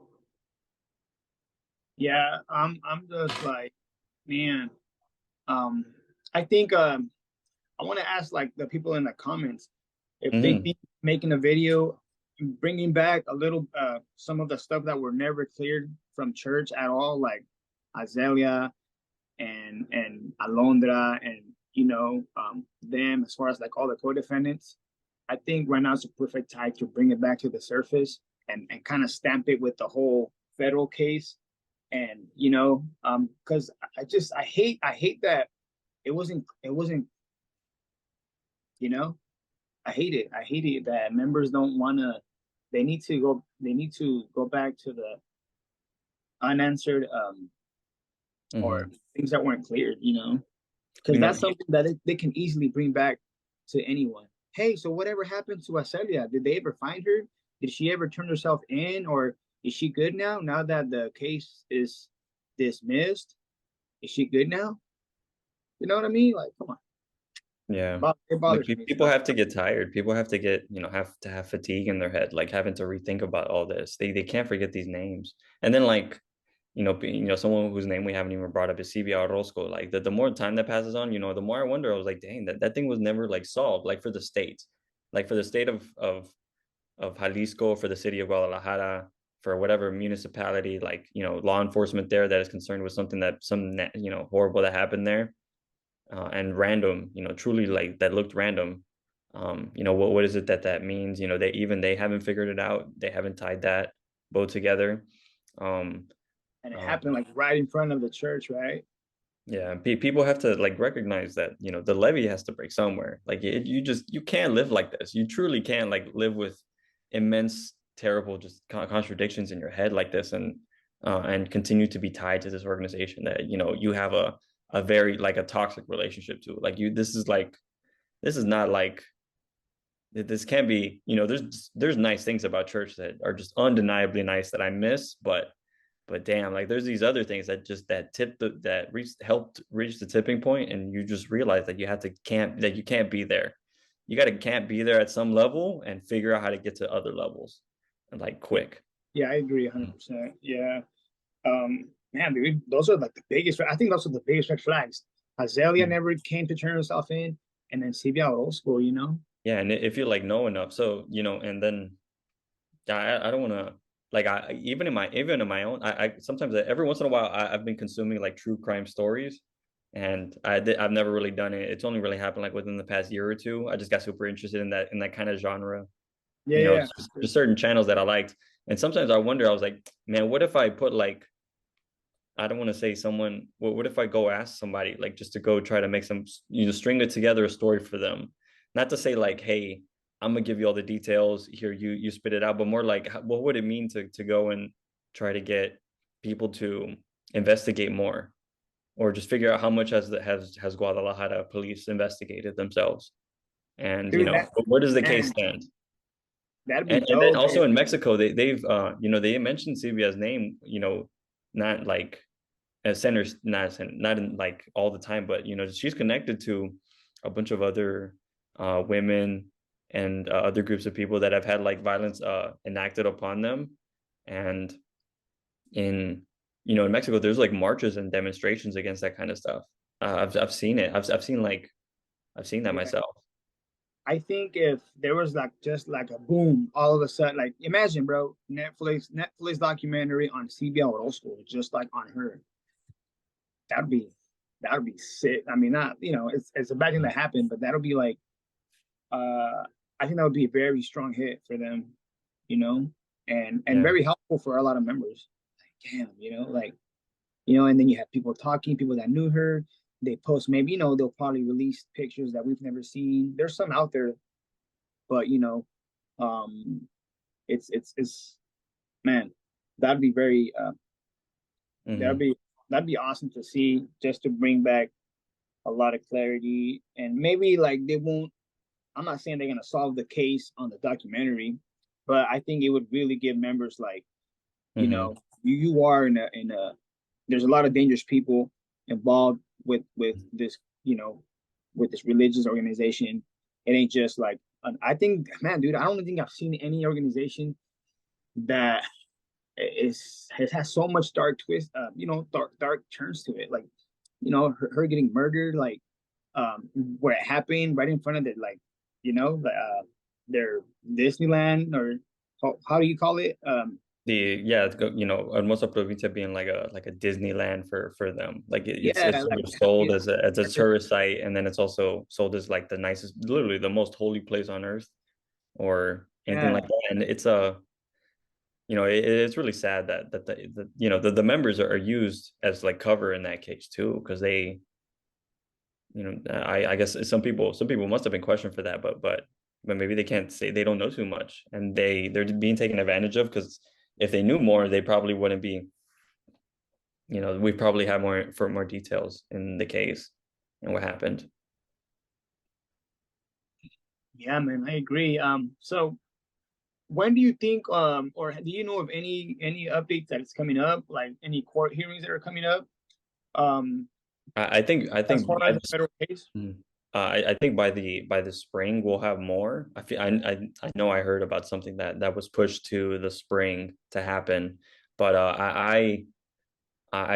yeah. I'm just like, man. Um, I think I want to ask like the people in the comments if they Hmm. think making a video, bringing back a little some of the stuff that were never cleared from church at all, like Azalea and Alondra and them as far as like all the co-defendants. I think right now is a perfect time to bring it back to the surface and kind of stamp it with the whole federal case. And because I hate that it wasn't you know I hate it that members don't want to. They need to go back to the unanswered or Hmm. things that weren't cleared. Because that's something that they can easily bring back to anyone. Hey, so whatever happened to Acelia? Did they ever find her? Did she ever turn herself in, or is she good now? Now that the case is dismissed, is she good now? You know what I mean? Like, come on, Yeah. it Like bothers me people stuff. have to get tired. People have to have to have fatigue in their head, like having to rethink about all this. They can't forget these names. And then like, someone whose name we haven't even brought up is CBR Roscoe. Like the more time that passes on, the more I wonder, I was like, dang, that thing was never like solved, like for the state. Like for the state of Jalisco, for the city of Guadalajara, for whatever municipality, like, law enforcement there that is concerned with something horrible that happened there, and random, truly like that looked random. What is it that means? They haven't figured it out. They haven't tied that bow together. Um, And it uh, happened like right in front of the church, right? yeah, people have to like recognize that, the levee has to break somewhere. Like you can't live like this. You truly can't like live with immense, terrible, just contradictions in your head like this, and continue to be tied to this organization that you have a very like a toxic relationship to. Like this is not like this can't be. There's nice things about church that are just undeniably nice that I miss, but damn, like there's these other things that just helped reach the tipping point, and you just realize that you can't be there. You got to can't be there at some level and figure out how to get to other levels, and like Yeah, quick. yeah, I agree 100%. Yeah. Man, dude, those are like the biggest. I think those are the biggest red flags. Azalea Mhm. never came to turn herself in, and then Sylvia Orozco. Yeah, and if you like know enough, so and then I don't want to, like, I even in my own, I sometimes, every once in a while, I've been consuming like true crime stories, and I've never really done it. It's only really happened like within the past year or two. I just got super interested in that kind of genre. Yeah, yeah, Just certain channels that I liked, and sometimes I wonder. I was like, man, what if I put like, I don't want to say someone. What if I go ask somebody, like, just to go try to make some, string it together a story for them? Not to say like, hey, I'm gonna give you all the details here. You spit it out, but more like, what would it mean to go and try to get people to investigate more, or just figure out how much has Guadalajara police investigated themselves, and dude. where does the case Man, stand? that'd be And then dope also if in Mexico, they mentioned Silvia's name, not like as centers, not in like all the time, but she's connected to a bunch of other women and other groups of people that have had like violence enacted upon them. And in in Mexico, there's like marches and demonstrations against that kind of stuff. I've seen it. I've seen that yeah. myself. I think if there was like just like a boom, all of a sudden, like imagine, bro, Netflix documentary on Sylvia Orozco, just like on her. That'd be that would be sick. I mean, not, it's a bad thing that happened, but that'll be like, I think that would be a very strong hit for them, you know, and Yeah. very helpful for a lot of members. Like, damn, and then you have people talking, people that knew her. They post, maybe, they'll probably release pictures that we've never seen. There's some out there, but um, it's man, that'd be very that'd Hmm. be that'd be awesome to see, just to bring back a lot of clarity. And maybe like they won't. I'm not saying they're gonna solve the case on the documentary, but I think it would really give members like, Hmm. you are in a there's a lot of dangerous people involved with this, with this religious organization. It ain't just like I think, man, dude, I don't think I've seen any organization that it has so much dark twist, dark turns to it. Like, her getting murdered, like, where it happened right in front of it, like, their Disneyland, or how do you call it? Hermosa Provincia being like a Disneyland for them. Like it's Yeah, sort like of sold as a every, tourist site, and then it's also sold as like the nicest, literally the most holy place on earth, or anything like yeah, that. And it's really sad that the members are used as like cover in that case too, because I guess some people must have been questioned for that, but maybe they can't say, they don't know too much, and they're being taken advantage of, because if they knew more, they probably wouldn't be. We probably have more details in the case and what happened. yeah, man, I agree. So when do you think, or do you know of any updates that is coming up, like any court hearings that are coming up, um, as I think far by as the this, federal case? I think by the spring we'll have more. I know I heard about something that was pushed to the spring to happen, but I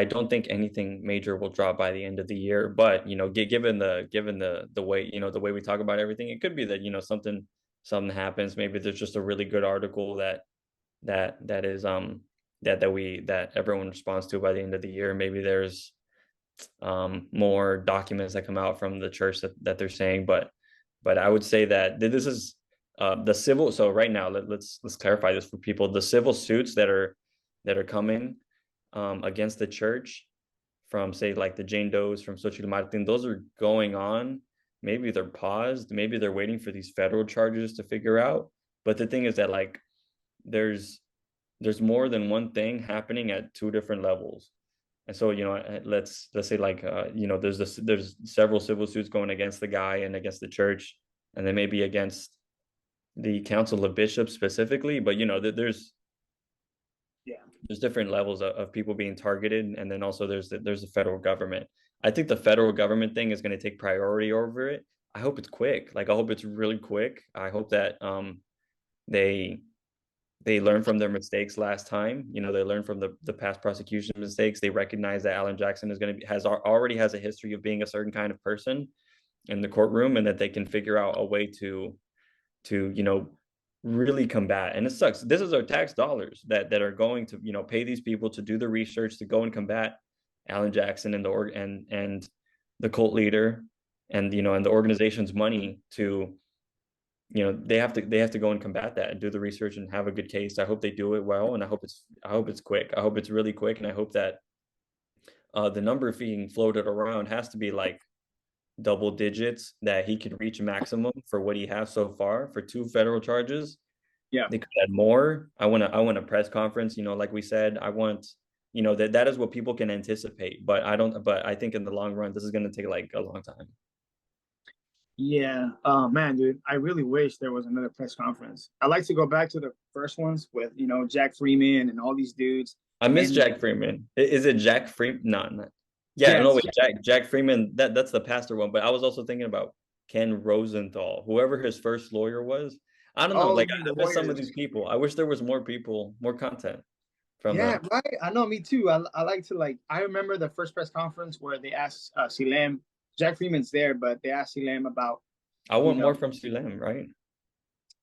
don't think anything major will drop by the end of the year. But given the way, the way we talk about everything, it could be that something happens. Maybe there's just a really good article that is that everyone responds to by the end of the year. Maybe there's more documents that come out from the church that they're saying. But I would say that this is the civil. So right now, let's clarify this for people. The civil suits that are coming against the church, from say like the Jane Does, from Xochitl Martin, those are going on. Maybe they're paused. Maybe they're waiting for these federal charges to figure out. But the thing is that, like, there's there's more than one thing happening at two different levels. And so, let's say, like, there's several civil suits going against the guy and against the church, and then maybe against the Council of Bishops specifically. But Yeah, there's different levels of people being targeted, and then also there's the federal government. I think the federal government thing is going to take priority over it. I hope it's quick. Like, I hope it's really quick. I hope that they they learn from their mistakes last time. They learn from the past prosecution mistakes. They recognize that Alan Jackson is going to be has already has a history of being a certain kind of person in the courtroom, and that they can figure out a way to really combat. And it sucks. This is our tax dollars that are going to pay these people to do the research, to go and combat Alan Jackson and the cult leader, and the organization's money to they have to go and combat that and do the research and have a good case. I hope they do it well, and I hope it's quick. I hope it's really quick, and I hope that the number being floated around has to be like double digits, that he could reach maximum for what he has so far for two federal charges. yeah, They could add more. I want a press conference, like we said. I want, that is what people can anticipate. But I think in the long run, this is going to take like a long time. yeah. Oh man, dude, I really wish there was another press conference. I like to go back to the first ones with, Jack Freeman and all these dudes. I miss And Jack Freeman. Is it Jack Freeman? No, not. Yeah, no, yes, wait, Jack Freeman. That's the pastor one. But I was also thinking about Ken Rosenthal, whoever his first lawyer was. I don't know. oh, Like, you mean the I miss some of lawyers? these people. I wish there was more people, more content from Yeah, them. right. I know, me too. I like to, like, I remember the first press conference where they asked Silem, Jack Freeman's there, but they asked Silem about, I you want know, more from Sulam, right?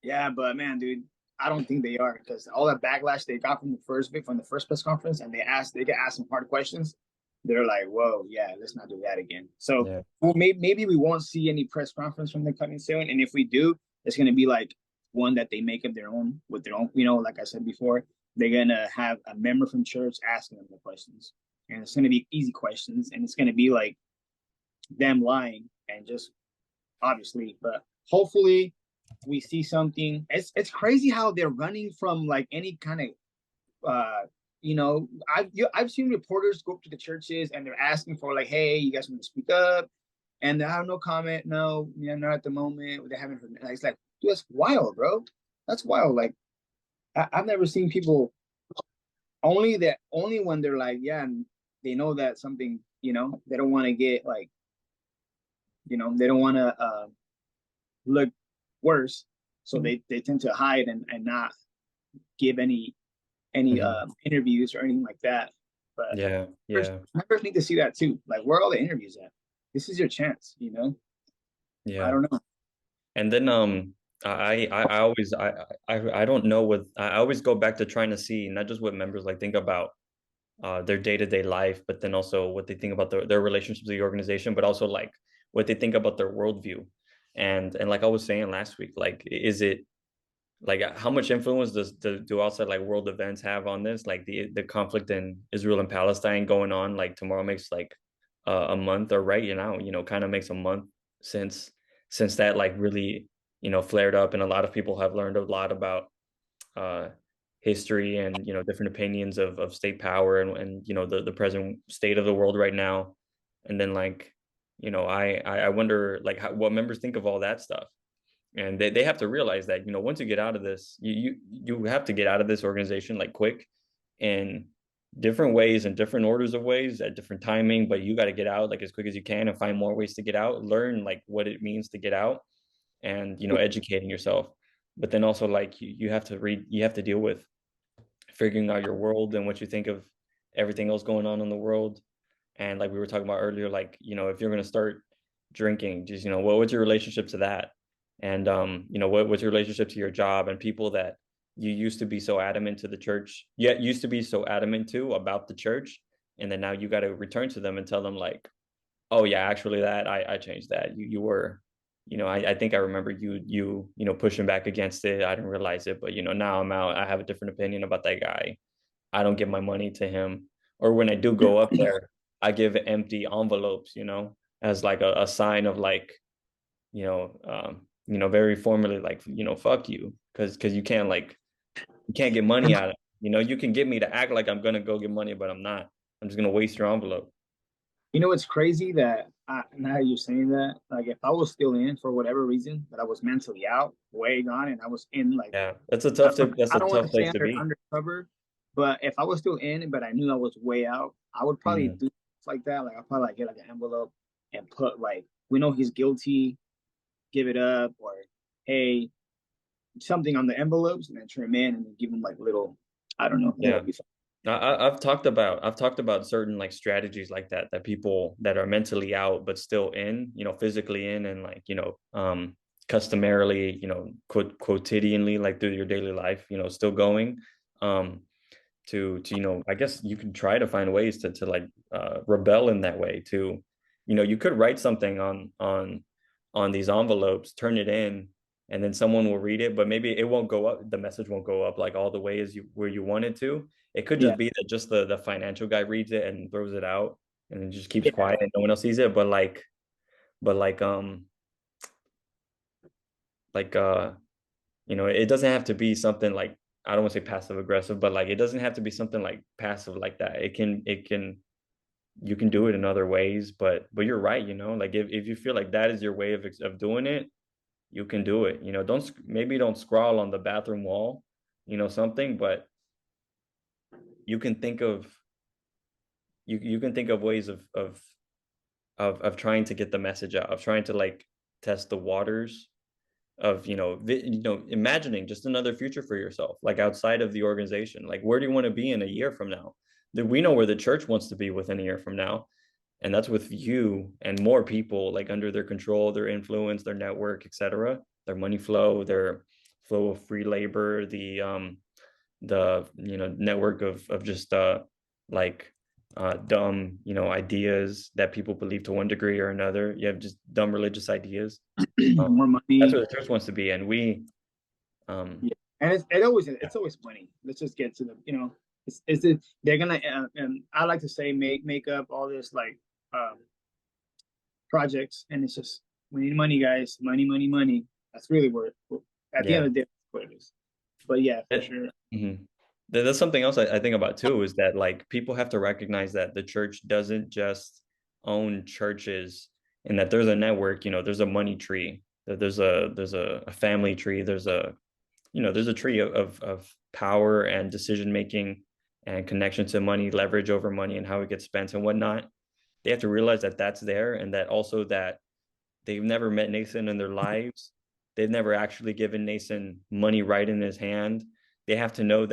yeah, but man, dude, I don't think they are, because all that backlash they got from the first press conference, and they get asked some hard questions. they're like, whoa, yeah, let's not do that again. So Yeah. well, maybe we won't see any press conference from them coming soon. And if we do, it's going to be like one that they make of their own with their own, like I said before, they're going to have a member from church asking them the questions. And it's going to be easy questions. And it's going to be like them lying and just obviously, but hopefully we see something. It's crazy how they're running from like any kind of I've seen reporters go up to the churches and they're asking for like, hey, you guys want to speak up, and they have no comment, no, not at the moment. They haven't heard. It's like, dude, that's wild, bro. That's wild. Like I've never seen people only when they're like, yeah, and they know that something, they don't want to get like, they don't want to look worse, so they tend to hide and not give any Mhm. interviews or anything like that. But Yeah, yeah, members need to see that too. Like, where are all the interviews at? This is your chance. I yeah. don't know. And then I always I don't know what I always go back to trying to see not just what members like think about their day-to-day life, but then also what they think about their relationships with the organization, but also like what they think about their worldview. And like I was saying last week, like is it like how much influence do outside like world events have on this? Like the conflict in Israel and Palestine going on, like tomorrow makes like a month, or right, kind of makes a month since that like really flared up, and a lot of people have learned a lot about uh history and different opinions of state power and the present state of the world right now. And then like I wonder like what members think of all that stuff. And they have to realize that once you get out of this, you have to get out of this organization like quick, in different ways and different orders of ways at different timing. But you got to get out like as quick as you can and find more ways to get out, learn like what it means to get out, and educating yourself. But then also like you have to read, you have to deal with figuring out your world and what you think of everything else going on in the world. And like we were talking about earlier, like if you're going to start drinking, just what's your relationship to that? And what's your relationship to your job and people that you used to be so adamant to the church, yet used to be so adamant to about the church, and then now you got to return to them and tell them like, oh yeah, actually that I changed that. You were, I think I remember pushing back against it. I didn't realize it, but now I'm out. I have a different opinion about that guy. I don't give my money to him. Or when I do go up there, I give empty envelopes, as like a sign of like, very formally like, fuck you. Cause you can't get money out of it. You can get me to act like I'm gonna go get money, but I'm not. I'm just gonna waste your envelope. It's crazy that now you're saying that. Like, if I was still in for whatever reason, but I was mentally out, way gone, and I was in like Yeah. That's I a don't want tough to say place to be. undercover, but if I was still in, but I knew I was way out, I would probably Mhm. do stuff like that. Like, I'll probably like get like an envelope and put like, we know he's guilty, give it up, or hey, something on the envelopes, and then turn them in and then give them like little, I don't know, I think Yeah. that'd be fun. I've talked about certain like strategies like that people that are mentally out but still in, physically in, and like, customarily, quotidianly, like through your daily life, still going. Um, to I guess you can try to find ways to like rebel in that way. To you could write something on these envelopes, turn it in, and then someone will read it, but maybe it won't go up, the message won't go up like all the way as you where you want it to. It could Yeah, just be that just the financial guy reads it and throws it out and then just keeps yeah, quiet and no one else sees it. But like it doesn't have to be something like, I don't want to say passive aggressive, but like it doesn't have to be something like passive like that. It can you can do it in other ways, but you're right, like if you feel like that is your way of doing it, you can do it. Don't scrawl on the bathroom wall, something, but you can think of you can think of ways of trying to get the message out, of trying to like test the waters, of imagining just another future for yourself, like outside of the organization. Like, where do you want to be in a year from now? That we know where the church wants to be within a year from now, and that's with you and more people like under their control, their influence, their network, etc., their money flow, their flow of free labor, the network of just like dumb, ideas that people believe to one degree or another. You have just dumb religious ideas. More That's money. what the church wants to be, and we, um, Yeah, and it's always money. Let's just get to the it's they're gonna and I like to say make up all this like um projects, and it's just we need money, guys, money, money, money. That's really where at the end yeah. of the day, that's what it is. But yeah, for It, sure. mhm. That's something else I think about too, is that like people have to recognize that the church doesn't just own churches, and that there's a network, there's a money tree, that there's a family tree, there's a tree of power and decision making and connection to money, leverage over money and how it gets spent and whatnot. They have to realize that that's there, and that also that they've never met Nathan in their lives. They've never actually given Nathan money right in his hand. They have to know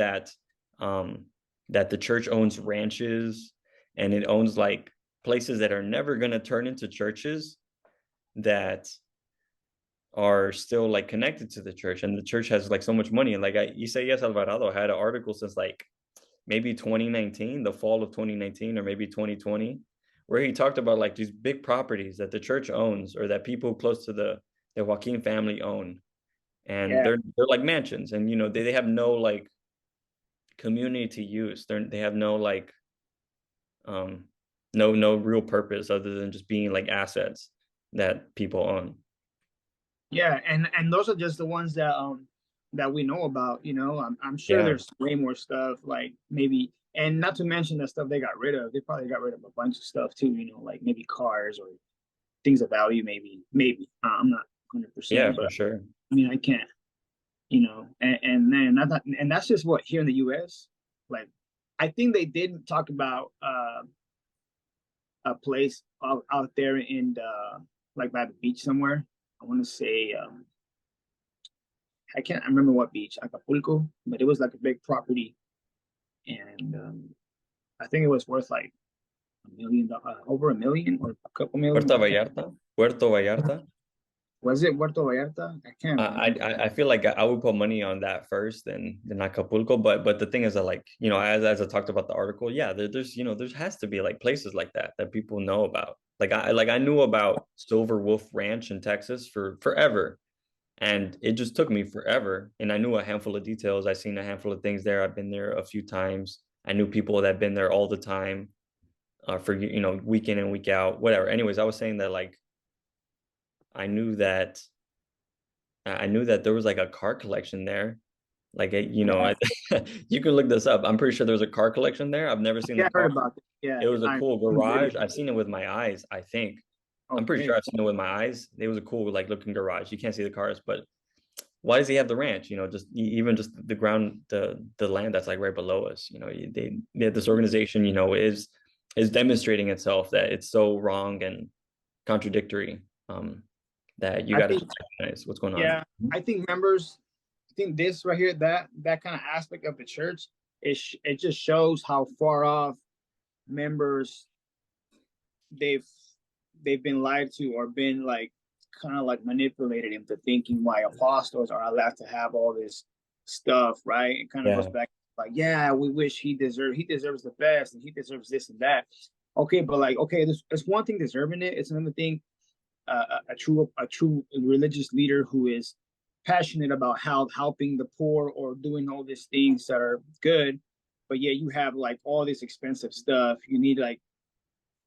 um, that the church owns ranches, and it owns like places that are never going to turn into churches, that are still like connected to the church, and the church has like so much money. And like Isaias Alvarado had an article since like maybe 2019, the fall of 2019, or maybe 2020, where he talked about like these big properties that the church owns, or that people close to the Joaquin family own. And Yeah, they're like mansions, and they have no like community use. They have no like um no real purpose other than just being like assets that people own. yeah, and those are just the ones that we know about. I'm sure Yeah, there's way more stuff like maybe, and not to mention the stuff they got rid of. They probably got rid of a bunch of stuff too. Like maybe cars or things of value. Maybe I'm not 100%, yeah, but for sure. I mean I can't. And then and that's just what here in the U.S. Like I think they did talk about a place out there in like by the beach somewhere. I want to say I can't remember what beach, Acapulco, but it was like a big property, and I think it was worth like over a million or a couple million. Puerto I can't. Vallarta, Puerto Vallarta. Was it Puerto Vallarta? I can't remember. I feel like I would put money on that first, than Acapulco. But the thing is that, like, as I talked about the article, yeah, there has to be like places like that people know about. Like I knew about Silver Wolf Ranch in Texas for forever, and it just took me forever. And I knew a handful of details. I seen a handful of things there. I've been there a few times. I knew people that have been there all the time, for week in and week out, whatever. Anyways, I was saying that like I knew that I knew that there was like a car collection there. Like, Yeah, you can look this up. I'm pretty sure there's a car collection there. I've never seen the yeah, I car. heard about it. Yeah, It was a I cool video. garage. I've seen it with my eyes, I think. I'm pretty sure Okay. I've seen it with my eyes. It was a cool, like, looking garage. You can't see the cars, but why does he have the ranch? Just even just the ground, the land that's like right below us. This organization, is demonstrating itself that it's so wrong and contradictory. That you I got to think just recognize what's going on. yeah, I think members. I think this right here, that kind of aspect of the church, it just shows how far off members they've they've been lied to or been like kind of like manipulated into thinking why apostles are allowed to have all this stuff, right? It kind of goes Yeah, back like, yeah, we wish he deserves the best and he deserves this and that. Okay, but like, okay, there's one thing deserving it. It's another thing a true religious leader who is passionate about how helping the poor or doing all these things that are good, but yeah, you have like all this expensive stuff. You need like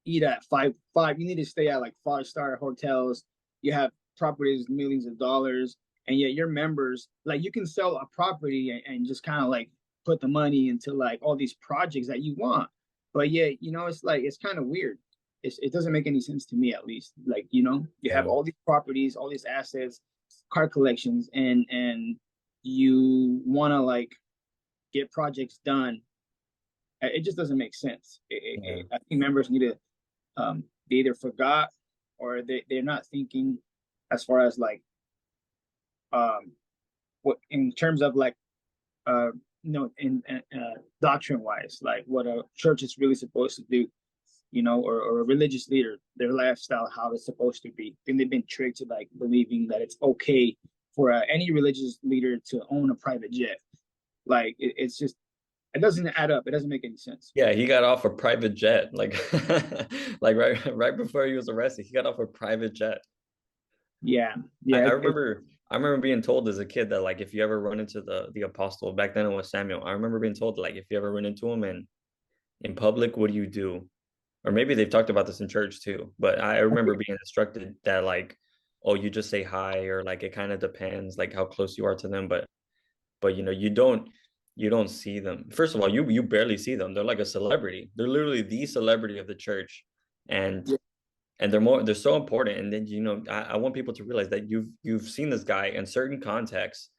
eat at five. You need to stay at like 5-star hotels. You have properties millions of dollars, and yet your members like you can sell a property and just kind of like put the money into like all these projects that you want, but yeah, it's like it's kind of weird. It doesn't make any sense to me, at least. Like you have yeah, all these properties, all these assets, car collections, and you want to like get projects done. It just doesn't make sense. yeah, I think members need to they either forgot or they're not thinking as far as like um what in terms of like uh in doctrine wise, like what a church is really supposed to do, or a religious leader, their lifestyle, how it's supposed to be. Then they've been tricked to like believing that it's okay for any religious leader to own a private jet. Like it's just It doesn't add up. It doesn't make any sense. Yeah, he got off a private jet, like like right before he was arrested, he got off a private jet. Yeah, I, yeah. I remember I remember being told as a kid that like if you ever run into the apostle, back then it was Samuel. I remember being told like if you ever run into him in public, what do you do? Or maybe they've talked about this in church too, but I remember being instructed that like, oh, you just say hi, or like it kind of depends like how close you are to them, but you don't see them. First of all, you barely see them. They're like a celebrity. They're literally the celebrity of the church, and Yeah. they're so important. And then I want people to realize that you've seen this guy in certain contexts,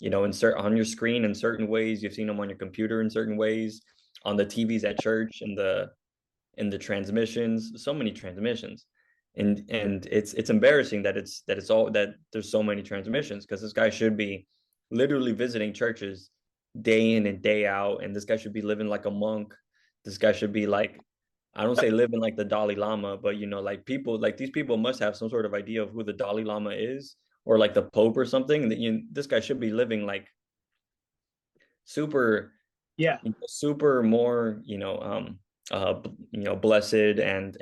on your screen in certain ways. You've seen him on your computer in certain ways, on the TVs at church, in the transmissions, so many transmissions. And it's embarrassing that there's so many transmissions, because this guy should be literally visiting churches day in and day out, and this guy should be living like a monk. This guy should be like, I don't say living like the Dalai Lama, but like people, like these people must have some sort of idea of who the Dalai Lama is, or like the Pope or something. And this guy should be living like super, Yeah. super more, blessed and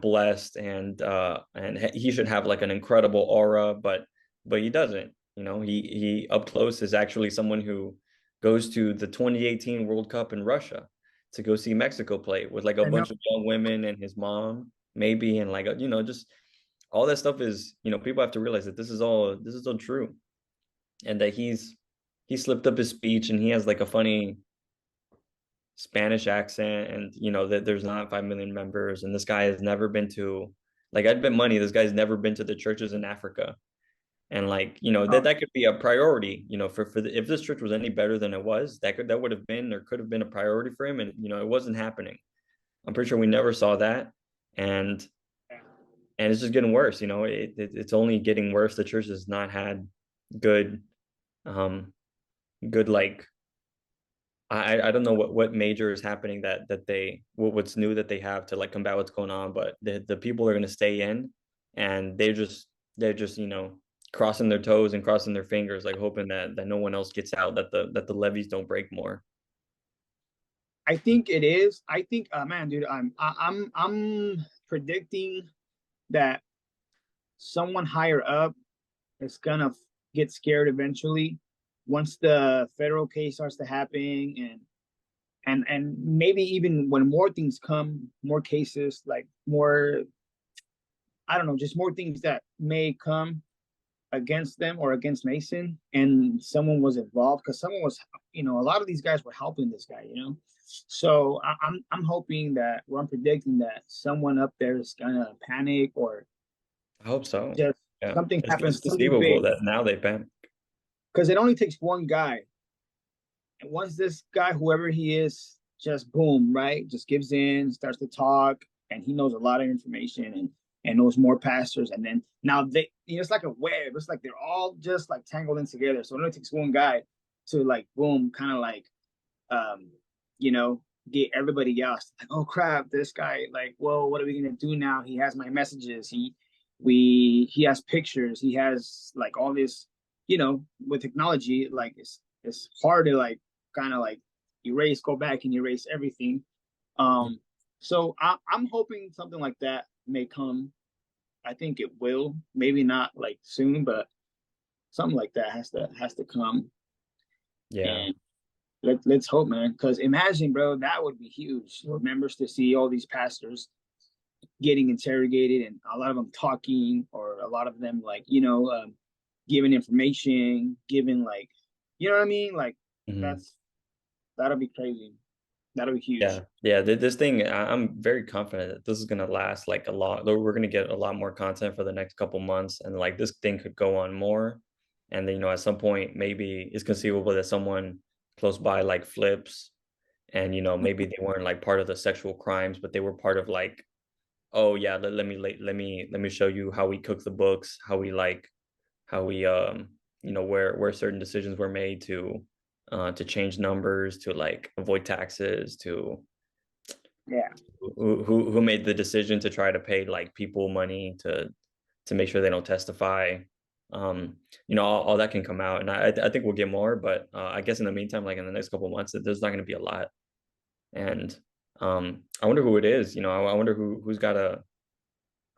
blessed, and he should have like an incredible aura, but he doesn't. He up close is actually someone who goes to the 2018 World Cup in Russia to go see Mexico play with like a I know. bunch of young women and his mom maybe, and like just all that stuff is, people have to realize that this is all true, and that he slipped up his speech, and he has like a funny Spanish accent, and that there's not 5 million members, and this guy has never been to, like, I'd bet money this guy's never been to the churches in Africa. And like, Oh, that could be a priority, if this church was any better than it was, that would have been, or could have been, a priority for him, and it wasn't happening. I'm pretty sure we never saw that. and yeah. and it's just getting worse. It's only getting worse. The church has not had good, um good, like, I don't know what major is happening, what's new that they have to like combat what's going on, but the people are going to stay in, and they're just crossing their toes and crossing their fingers, like hoping that no one else gets out, that the levees don't break more. I think it is. I think, man, dude, I'm predicting that someone higher up is gonna get scared eventually once the federal case starts to happen, and maybe even when more things come, more cases, like more, I don't know, just more things that may come against them or against Mason, and someone was involved, because someone was, a lot of these guys were helping this guy, So I'm hoping that, or I'm predicting that someone up there is gonna panic, or I hope so. just Yeah, something it's happens too conceivable big, that now they ban. because it only takes one guy, and once this guy, whoever he is, just boom, right, just gives in, starts to talk, and he knows a lot of information, and knows more pastors, and then now they, it's like a web. It's like they're all just like tangled in together. So it only takes one guy to like boom, kind of like, um, you know, get everybody else like, oh crap, this guy, like, whoa, what are we gonna do now? He has my messages. He has pictures. He has like all this, with technology, like it's hard to like kind of like go back and erase everything. So I'm hoping something like that may come. I think it will. Maybe not like soon, but something like that has to come. Yeah. And let's hope, man. Because imagine, bro, that would be huge for members to see all these pastors getting interrogated, and a lot of them talking, or a lot of them like, giving information, giving like, you know what I mean? Like Mhm. that's that'll be crazy. That'll be huge. Yeah, yeah. This thing, I'm very confident that this is gonna last like a lot. We're gonna get a lot more content for the next couple months, and like this thing could go on more. And then, at some point, maybe it's conceivable that someone close by like flips, and maybe they weren't like part of the sexual crimes, but they were part of like, oh yeah, let me show you how we cook the books, how we where certain decisions were made to change numbers, to like avoid taxes, to Yeah. who made the decision to try to pay like people money to make sure they don't testify. all that can come out, and I think we'll get more. But I guess in the meantime, like in the next couple of months, there's not going to be a lot. And I wonder who it is. I wonder who's got a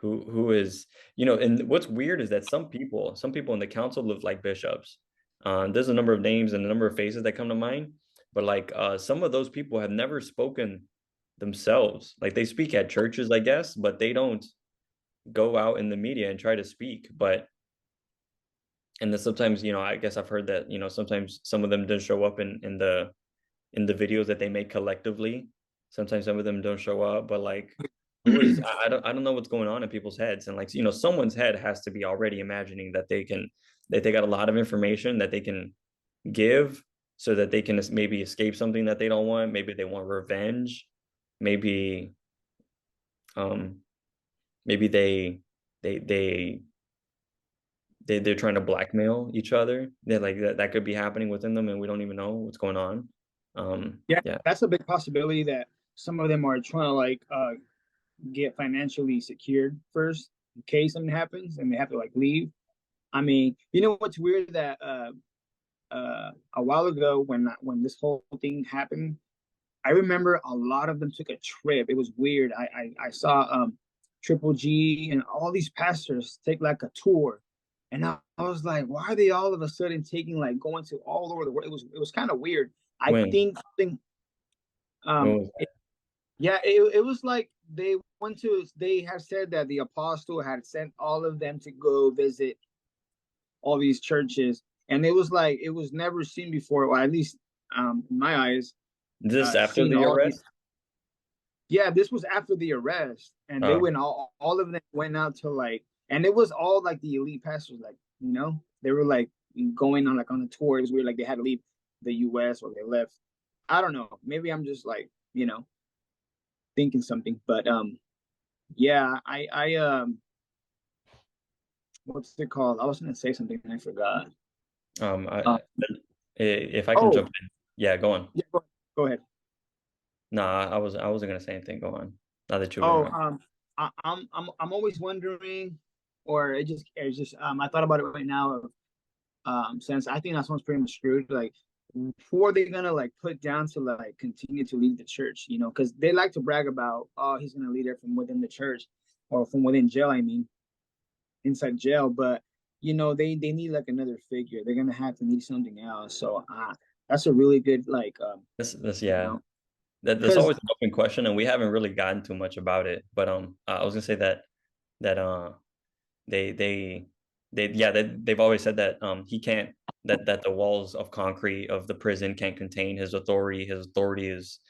who is, and what's weird is that some people in the council look like bishops. There's a number of names and a number of faces that come to mind, but like some of those people have never spoken themselves. Like they speak at churches, I guess, but they don't go out in the media and try to speak. And then sometimes, I guess I've heard that, sometimes some of them don't show up in the videos that they make collectively. Sometimes some of them don't show up, but like who is I don't know what's going on in people's heads. And like, someone's head has to be already imagining that they got a lot of information that they can give so that they can maybe escape something that they don't want. Maybe they want revenge. Maybe um maybe they they they're trying to blackmail each other. They're like that could be happening within them and we don't even know what's going on. Yeah, Yeah. that's a big possibility that some of them are trying to like get financially secured first in case something happens and they have to like leave. I mean, you know what's weird that a while ago when this whole thing happened, I remember a lot of them took a trip. It was weird. I saw Triple G and all these pastors take like a tour, and I was like, why are they all of a sudden taking like going to all over the world? It was kind of weird. I When think something when um was it, yeah, it was like they have said that the apostle had sent all of them to go visit all these churches, and it was like it was never seen before, or at least in my eyes, this after seeing the all these. arrest? Yeah, this was after the arrest, and they Oh, went all of them went out to like, and it was all like the elite pastors, like they were like going on like on the tour. It was weird, like they had to leave the U.S. or they left. I don't know. Maybe I'm just like thinking something, but yeah, what's it called? I was gonna say something and I forgot. um, I, Uh, I- if I can oh, jump in, yeah, go on. yeah, go ahead. Nah, I wasn't gonna say anything. Go on. Now that you bring it Oh, up. I'm always wondering, or it's just I thought about it right now. Since I think that one's pretty much screwed. Like, who are they gonna like put down to like continue to lead the church? Because they like to brag about, oh, he's gonna lead it from within the church or from within jail. I mean, inside jail, but they need like another figure. They're gonna have to need something else. So that's a really good like This you yeah. know That's because always an open question, and we haven't really gotten too much about it. But I was gonna say that they they they've always said that he can't that the walls of concrete of the prison can't contain his authority. His authority is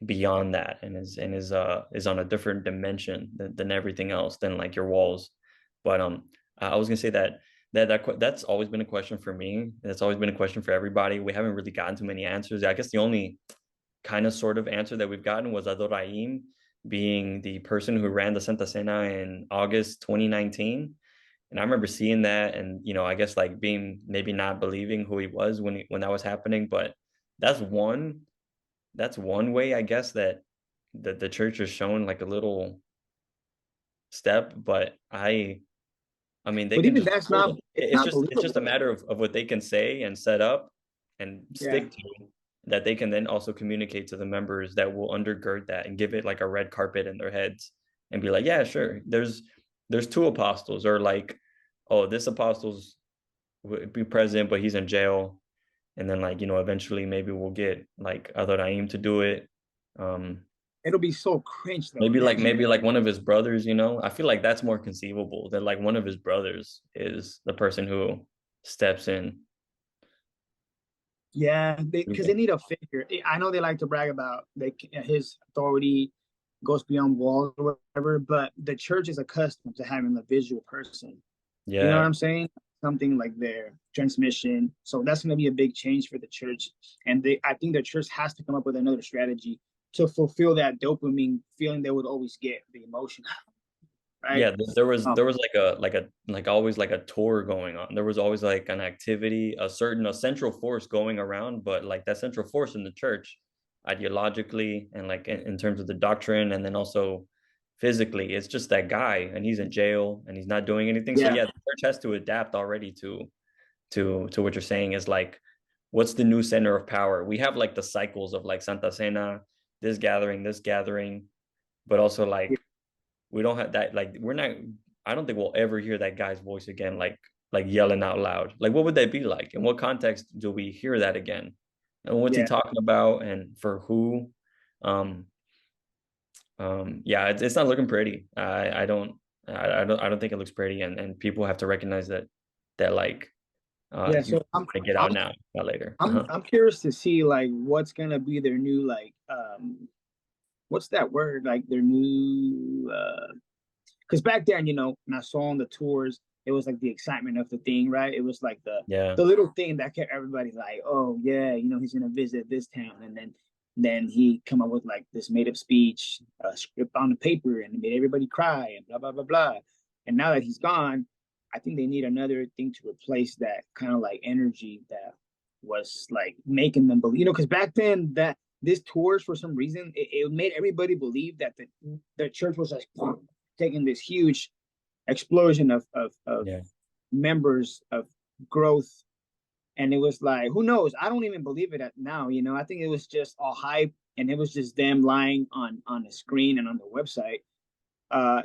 beyond that and is on a different dimension than everything else, than like your walls. But I was gonna say that's always been a question for me. That's always been a question for everybody. We haven't really gotten too many answers. I guess the only kind of sort of answer that we've gotten was Adoraim being the person who ran the Santa Cena in August 2019. And I remember seeing that and, I guess like being maybe not believing who he was when that was happening. But that's one that's one way, I guess, that the church has shown like a little step. But I mean, they but can even just that's hold not them. it's It's not just a believable. matter of what they can say and set up and Yeah, stick to, that they can then also communicate to the members that will undergird that and give it like a red carpet in their heads and be like, yeah, sure. There's two apostles, or like, oh, this apostle's would be president, but he's in jail. And then like, eventually maybe we'll get like other Naim to do it. Um, it'll be so cringe though. maybe like one of his brothers. I feel like that's more conceivable that like one of his brothers is the person who steps in. Yeah, What do you because they think? need a figure. I know they like to brag about his authority goes beyond walls or whatever, but the church is accustomed to having a visual person. You know what Yeah. I'm saying? Something like their transmission. So that's going to be a big change for the church. And I think the church has to come up with another strategy to fulfill that dopamine feeling they would always get, the emotion, right? Yeah, there was Um, there was like always like a tour going on. There was always like an activity, a central force going around, but like that central force in the church, ideologically and like in terms of the doctrine, and then also physically. It's just that guy, and he's in jail, and he's not doing anything. So Yeah, yeah, the church has to adapt already to what you're saying is like, what's the new center of power? We have like the cycles of like Santa Cena, this gathering, but also like we don't have that. Like we're not. I don't think we'll ever hear that guy's voice again, like yelling out loud. Like what would that be like? In what context do we hear that again? And what's he yeah. talking about, and for who? Um, yeah, it's not looking pretty. I don't think it looks pretty, and people have to recognize that like Yeah, you so to get out now, not later. I'm curious to see like what's gonna be their new like what's that word, like their new because back then, when I saw on the tours, it was like the excitement of the thing, right? It was like Yeah, the little thing that kept everybody like, oh yeah, he's gonna visit this town, and then he come up with like this made up speech, script on the paper, and it made everybody cry and blah blah blah blah. And now that he's gone, I think they need another thing to replace that kind of like energy that was like making them believe, because back then that this tours for some reason it made everybody believe that the church was like taking this huge explosion of yeah, members of growth, and it was like, who knows, I don't even believe it now. I think it was just all hype, and it was just them lying on the screen and on the website.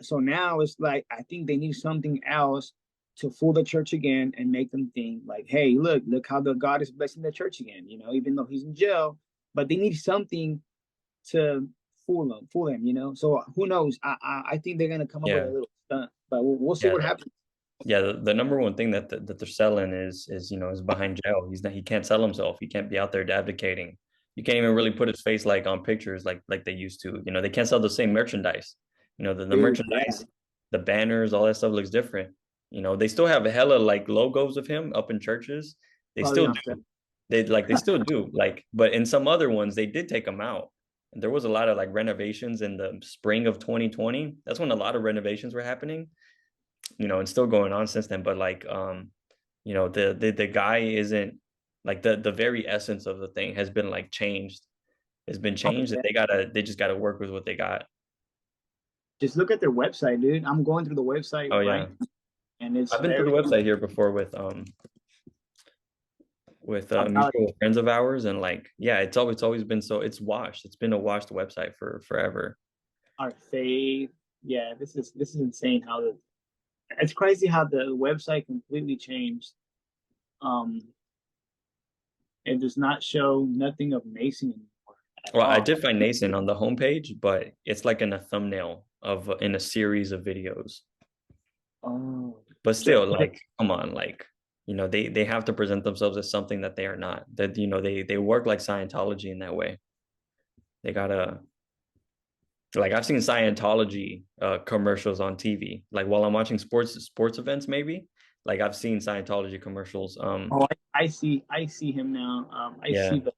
So now it's like I think they need something else to fool the church again and make them think like, hey, look how the God is blessing the church again, even though he's in jail. But they need something to fool them. So who knows? I think they're gonna come up with a yeah, little stunt, but we'll see yeah. what happens. Yeah, the number one thing that they're selling is is behind jail. He can't sell himself. He can't be out there advocating. You can't even really put his face like on pictures like they used to. They can't sell the same merchandise. The Dude, yeah, merchandise, the banners, all that stuff looks different. They still have a hella like logos of him up in churches. They probably still on do. set. They still do. Like, but in some other ones they did take them out. And there was a lot of like renovations in the spring of 2020. That's when a lot of renovations were happening, and still going on since then. But like, the guy isn't like the very essence of the thing has been like changed. Has been Oh, changed, and yeah. they just gotta work with what they got. Just look at their website, dude. I'm going through the website Oh right yeah, now, and it's I've been through the very website here before with about mutual friends of ours, and like, yeah, it's always been so it's washed. It's been a washed website for forever. our faith. Yeah, this is insane how it's crazy how the website completely changed. Um, it does not show nothing of Mason anymore at Well, I all. did find Nason on the homepage, but it's like in a thumbnail of in a series of videos. Oh, But so still, like, come on, like, they have to present themselves as something that they are not. That they work like Scientology in that way. They gotta like I've seen Scientology commercials on TV. Like while I'm watching sports events, maybe. Like I've seen Scientology commercials. oh, I see him now. I Yeah. see the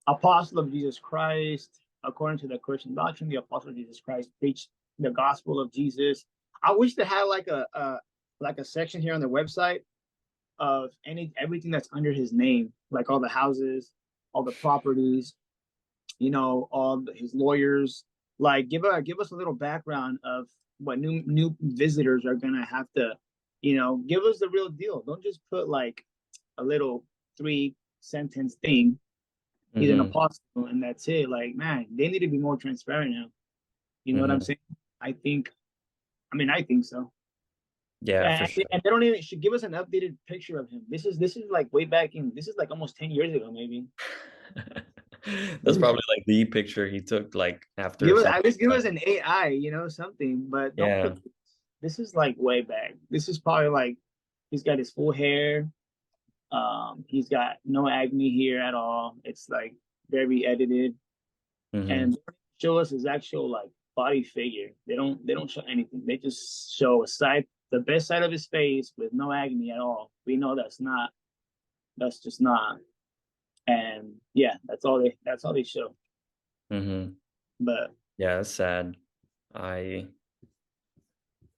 apostle of Jesus Christ, according to the Christian doctrine, the apostle of Jesus Christ preached the gospel of Jesus. I wish they had like a section here on their website of everything that's under his name, like all the houses, all the properties, his lawyers. Like give us a little background of what new visitors are gonna have to, give us the real deal. Don't just put like a little 3 sentence thing. He's an Hmm. apostle, and that's it. Like, man, they need to be more transparent now. You know what I'm Hmm. saying? I think. I think so. Yeah, for And, sure. and they don't even should give us an updated picture of him. This is like way back in. This is like almost 10 years ago, maybe. That's probably like the picture he took like after Give us something. at least give us an AI, something. But don't Yeah. put. This is like way back. This is probably like he's got his full hair. He's got no acne here at all. It's like very edited, Hmm. and show us his actual like body figure. They don't show anything. They just show the best side of his face with no acne at all. We know that's just not. And yeah, that's all they show. Hmm. But Yeah, that's sad. I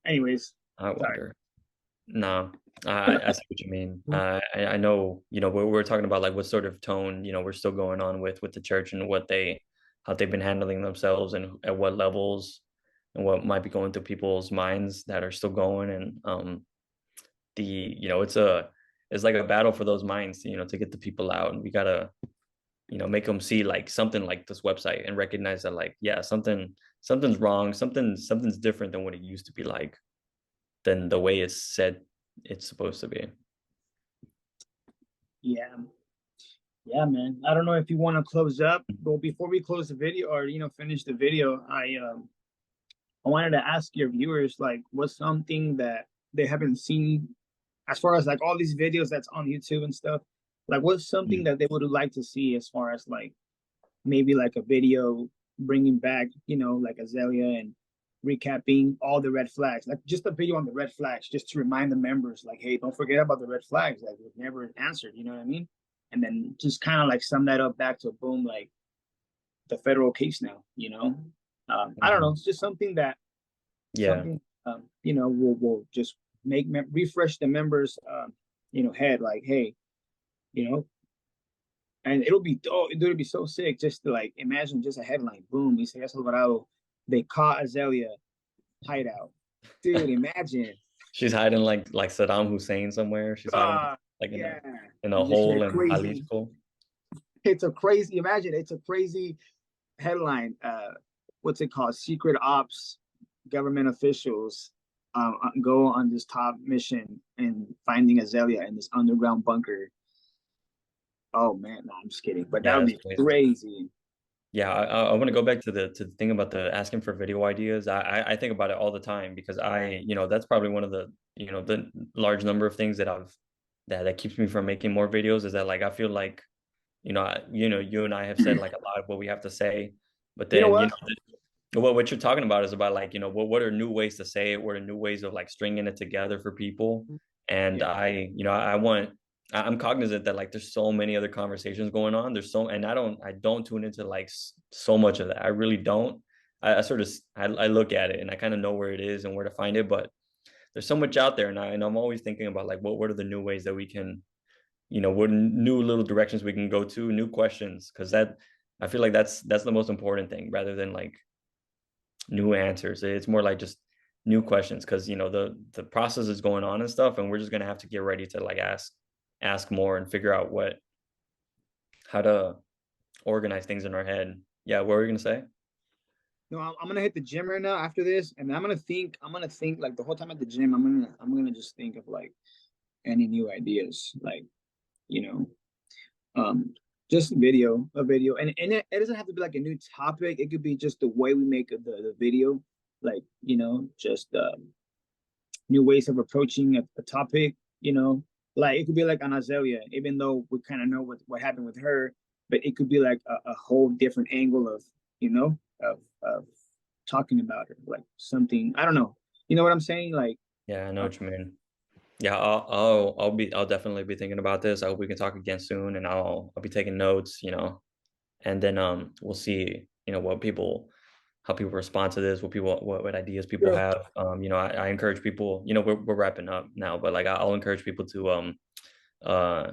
anyways, I sorry. wonder. No, I see what you mean. I know, we're talking about like what sort of tone, we're still going on with the church and how they've been handling themselves and at what levels. and what might be going through people's minds that are still going. And it's like a battle for those minds, to get the people out, and we gotta, make them see like something like this website and recognize that, like, yeah, something's wrong, something's different than what it used to be like, than the way it's said it's supposed to be. Yeah. Yeah, man. I don't know if you want to close up, but before we close the video or finish the video, I wanted to ask your viewers like what's something that they haven't seen as far as like all these videos that's on YouTube and stuff. Like what's something Mm. that they would like to see as far as like maybe like a video bringing back, like Azalea and recapping all the red flags, like just a video on the red flags, just to remind the members, like, hey, don't forget about the red flags, like we've never answered, you know what I mean? And then just kind of like sum that up back to boom, like the federal case now, I don't know, Mhm. it's just something that Yeah. something will just refresh the members, head, like, hey, you know, and it'll be so sick just to like imagine just a headline, boom, Isaías Alvarado, they caught Azalea hideout. Dude, imagine. She's hiding like Saddam Hussein somewhere. She's hiding like Yeah. in a And just hole get in crazy. Jalisco. It's a crazy, imagine, it's a crazy headline. What's it called? Secret ops government officials go on this top mission and finding Azalea in this underground bunker. Oh man, no, I'm just kidding. But that Yeah, would that's be crazy. crazy. Yeah, I want to go back to the thing about the asking for video ideas. I think about it all the time because that's probably one of the large number of things that that keeps me from making more videos, is that, like, I feel like, you and I have said like a lot of what we have to say, but You know then, what? what you're talking about is about, like, what are new ways to say it? What are new ways of like stringing it together for people? And Yeah. I'm cognizant that, like, there's so many other conversations going on. And I don't tune into like so much of that. I really don't. I sort of I look at it and I kind of know where it is and where to find it, but there's so much out there, and I'm always thinking about, like, what are the new ways that we can, what new little directions we can go to, new questions, because that I feel like that's the most important thing, rather than like new answers. It's more like just new questions, because the process is going on and stuff, and we're just gonna have to get ready to like ask more and figure out how to organize things in our head. Yeah, what were you gonna say? No, I'm gonna hit the gym right now after this, and I'm gonna think like the whole time at the gym. I'm gonna just think of like any new ideas, like you know, um, just a video, and it doesn't have to be like a new topic. It could be just the way we make the video, like just new ways of approaching a topic. Like it could be like on Azalea, even though we kind of know what happened with her, but it could be like a whole different angle of of talking about her, like something I don't know. You know what I'm saying? Like, Yeah, I know uh, what you mean. Yeah, I'll definitely be thinking about this. I hope we can talk again soon, and I'll be taking notes, and then we'll see, how people respond to this, what ideas people yeah, have. I encourage people, we're wrapping up now, but like I'll encourage people to uh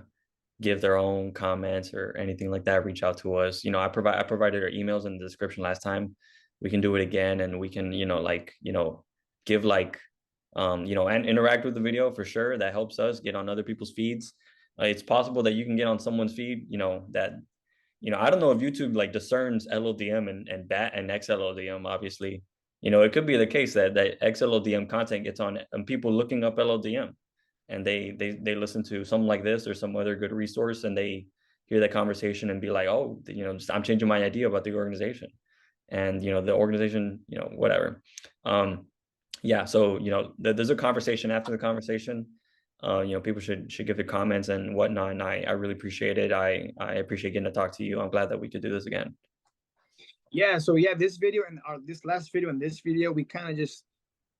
give their own comments or anything like that. Reach out to us. I provided our emails in the description last time. We can do it again, and we can, give like, and interact with the video for sure. That helps us get on other people's feeds. It's possible that you can get on someone's feed, that, I don't know if YouTube like discerns LLDM and BAT and XLLDM. Obviously, it could be the case that XLLDM content gets on and people looking up LLDM, and they listen to something like this or some other good resource, and they hear that conversation and be like, oh, I'm changing my idea about the organization, and the organization, whatever. Yeah, so there's a conversation after the conversation. People should give the comments and whatnot, and I really appreciate it. I appreciate getting to talk to you. I'm glad that we could do this again. yeah. So yeah, this video and this last video and this video, we kind of just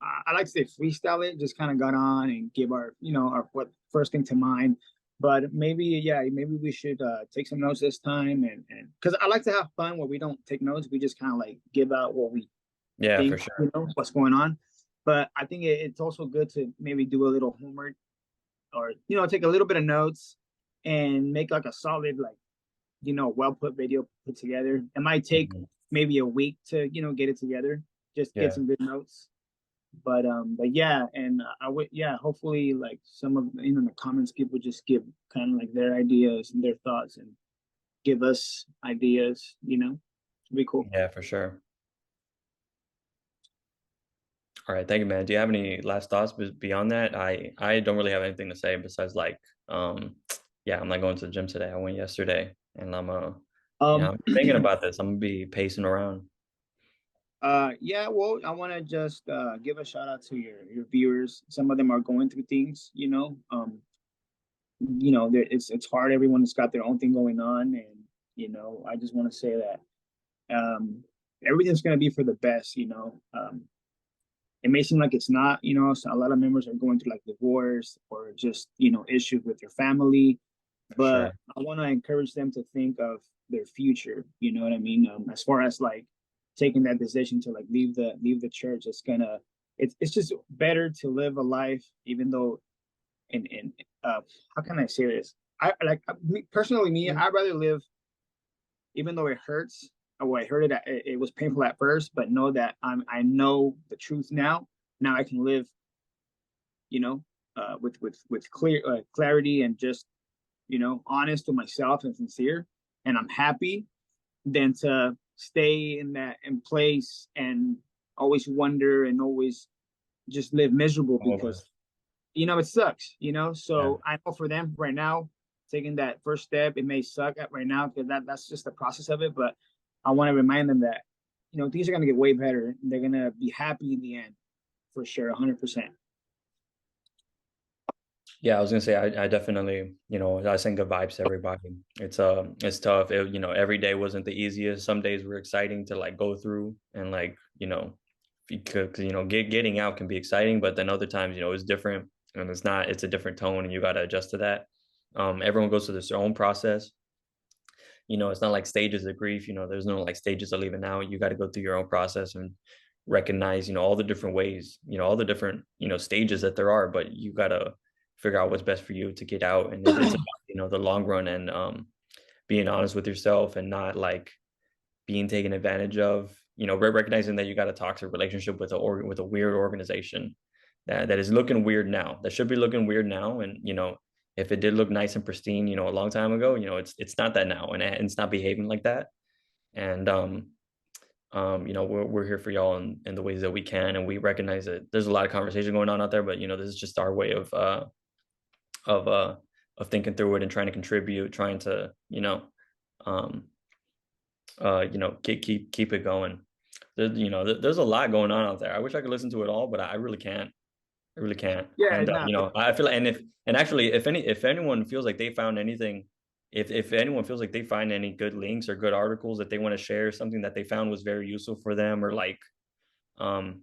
I like to say freestyle it, just kind of got on and give our our what first thing to mind. But maybe yeah, maybe we should take some notes this time, and because I like to have fun where we don't take notes, we just kind of like give out what we Yeah, for think, sure. what's going on. But I think it's also good to maybe do a little homework or take a little bit of notes and make like a solid like well put video put together. It might take Mhm. maybe a week to get it together. just get Yeah. some good notes. But yeah, and I would, yeah, hopefully like some of, in the comments, people just give kind of like their ideas and their thoughts and give us ideas, it'd be cool. Yeah, for sure. All right, thank you, man. Do you have any last thoughts beyond that? I don't really have anything to say besides like, yeah, I'm not going to the gym today. I went yesterday, and Um, I'm thinking about this. I'm gonna be pacing around. yeah, well, I want to just give a shout out to your viewers. Some of them are going through things, it's hard. Everyone's got their own thing going on, and I just want to say that um, everything's going to be for the best. It may seem like it's not. So a lot of members are going through like divorce or just issues with their family, For but sure. I want to encourage them to think of their future. You know what I mean? As far as like taking that decision to like leave the church, it's just better to live a life, even though, and how can I say this? I like personally, me, I'd rather live even though it hurts. Or I heard it was painful at first, but know that I know the truth now. Now I can live, you know, with clear clarity and just honest to myself and sincere, and I'm happy, than to stay in place and always wonder and always just live miserable I'm over because it. it sucks. Yeah. So I know for them right now, taking that first step, it may suck at right now because that's just the process of it. But I want to remind them that things are gonna get way better. They're gonna be happy in the end, for sure, 100%. Yeah, I was gonna say I definitely, I send good vibes to everybody. It's tough. Every day wasn't the easiest. Some days were exciting to like go through and like, because getting out can be exciting, but then other times, it's different and it's not, it's a different tone and you gotta adjust to that. Everyone goes through their own process. It's not like stages of grief, there's no like stages of leaving out. You got to go through your own process and recognize, all the different ways, all the different, stages that there are, but you got to figure out what's best for you to get out. And it's about, the long run and being honest with yourself and not like being taken advantage of, recognizing that you got a toxic relationship with with a weird organization that is looking weird now, that should be looking weird now. And, if it did look nice and pristine, a long time ago, it's not that now, and it's not behaving like that. And we're here for y'all in the ways that we can, and we recognize that there's a lot of conversation going on out there, but this is just our way of uh of thinking through it and trying to contribute, trying to um keep it going. There's a lot going on out there. I wish I could listen to it all, but I really can't. I really can't. Yeah, And nah, I feel like, and actually, if anyone feels like they found anything, if anyone feels like they find any good links or good articles that they want to share, something that they found was very useful for them, or like, um,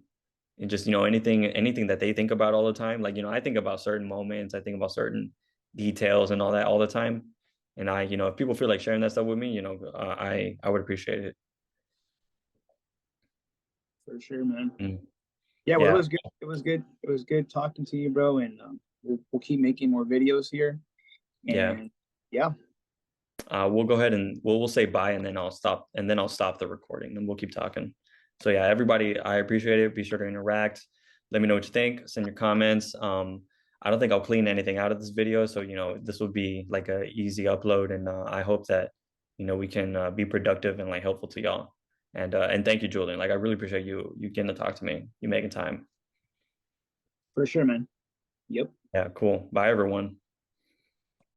and just anything that they think about all the time. Like, I think about certain moments, I think about certain details and all that all the time. And if people feel like sharing that stuff with me, I would appreciate it. for sure, man. Mm. Yeah, well, it Yeah, was good. It was good. It was good talking to you, bro. And we'll keep making more videos here. yeah. And yeah, We'll go ahead and we'll say bye, and then I'll stop the recording, and we'll keep talking. So yeah, everybody, I appreciate it. Be sure to interact. Let me know what you think. Send your comments. I don't think I'll clean anything out of this video, so this will be like a easy upload, and I hope that we can be productive and like helpful to y'all. And thank you, Julian. Like I really appreciate you getting to talk to me. You making time. for sure, man. Yep. Yeah, cool. Bye, everyone.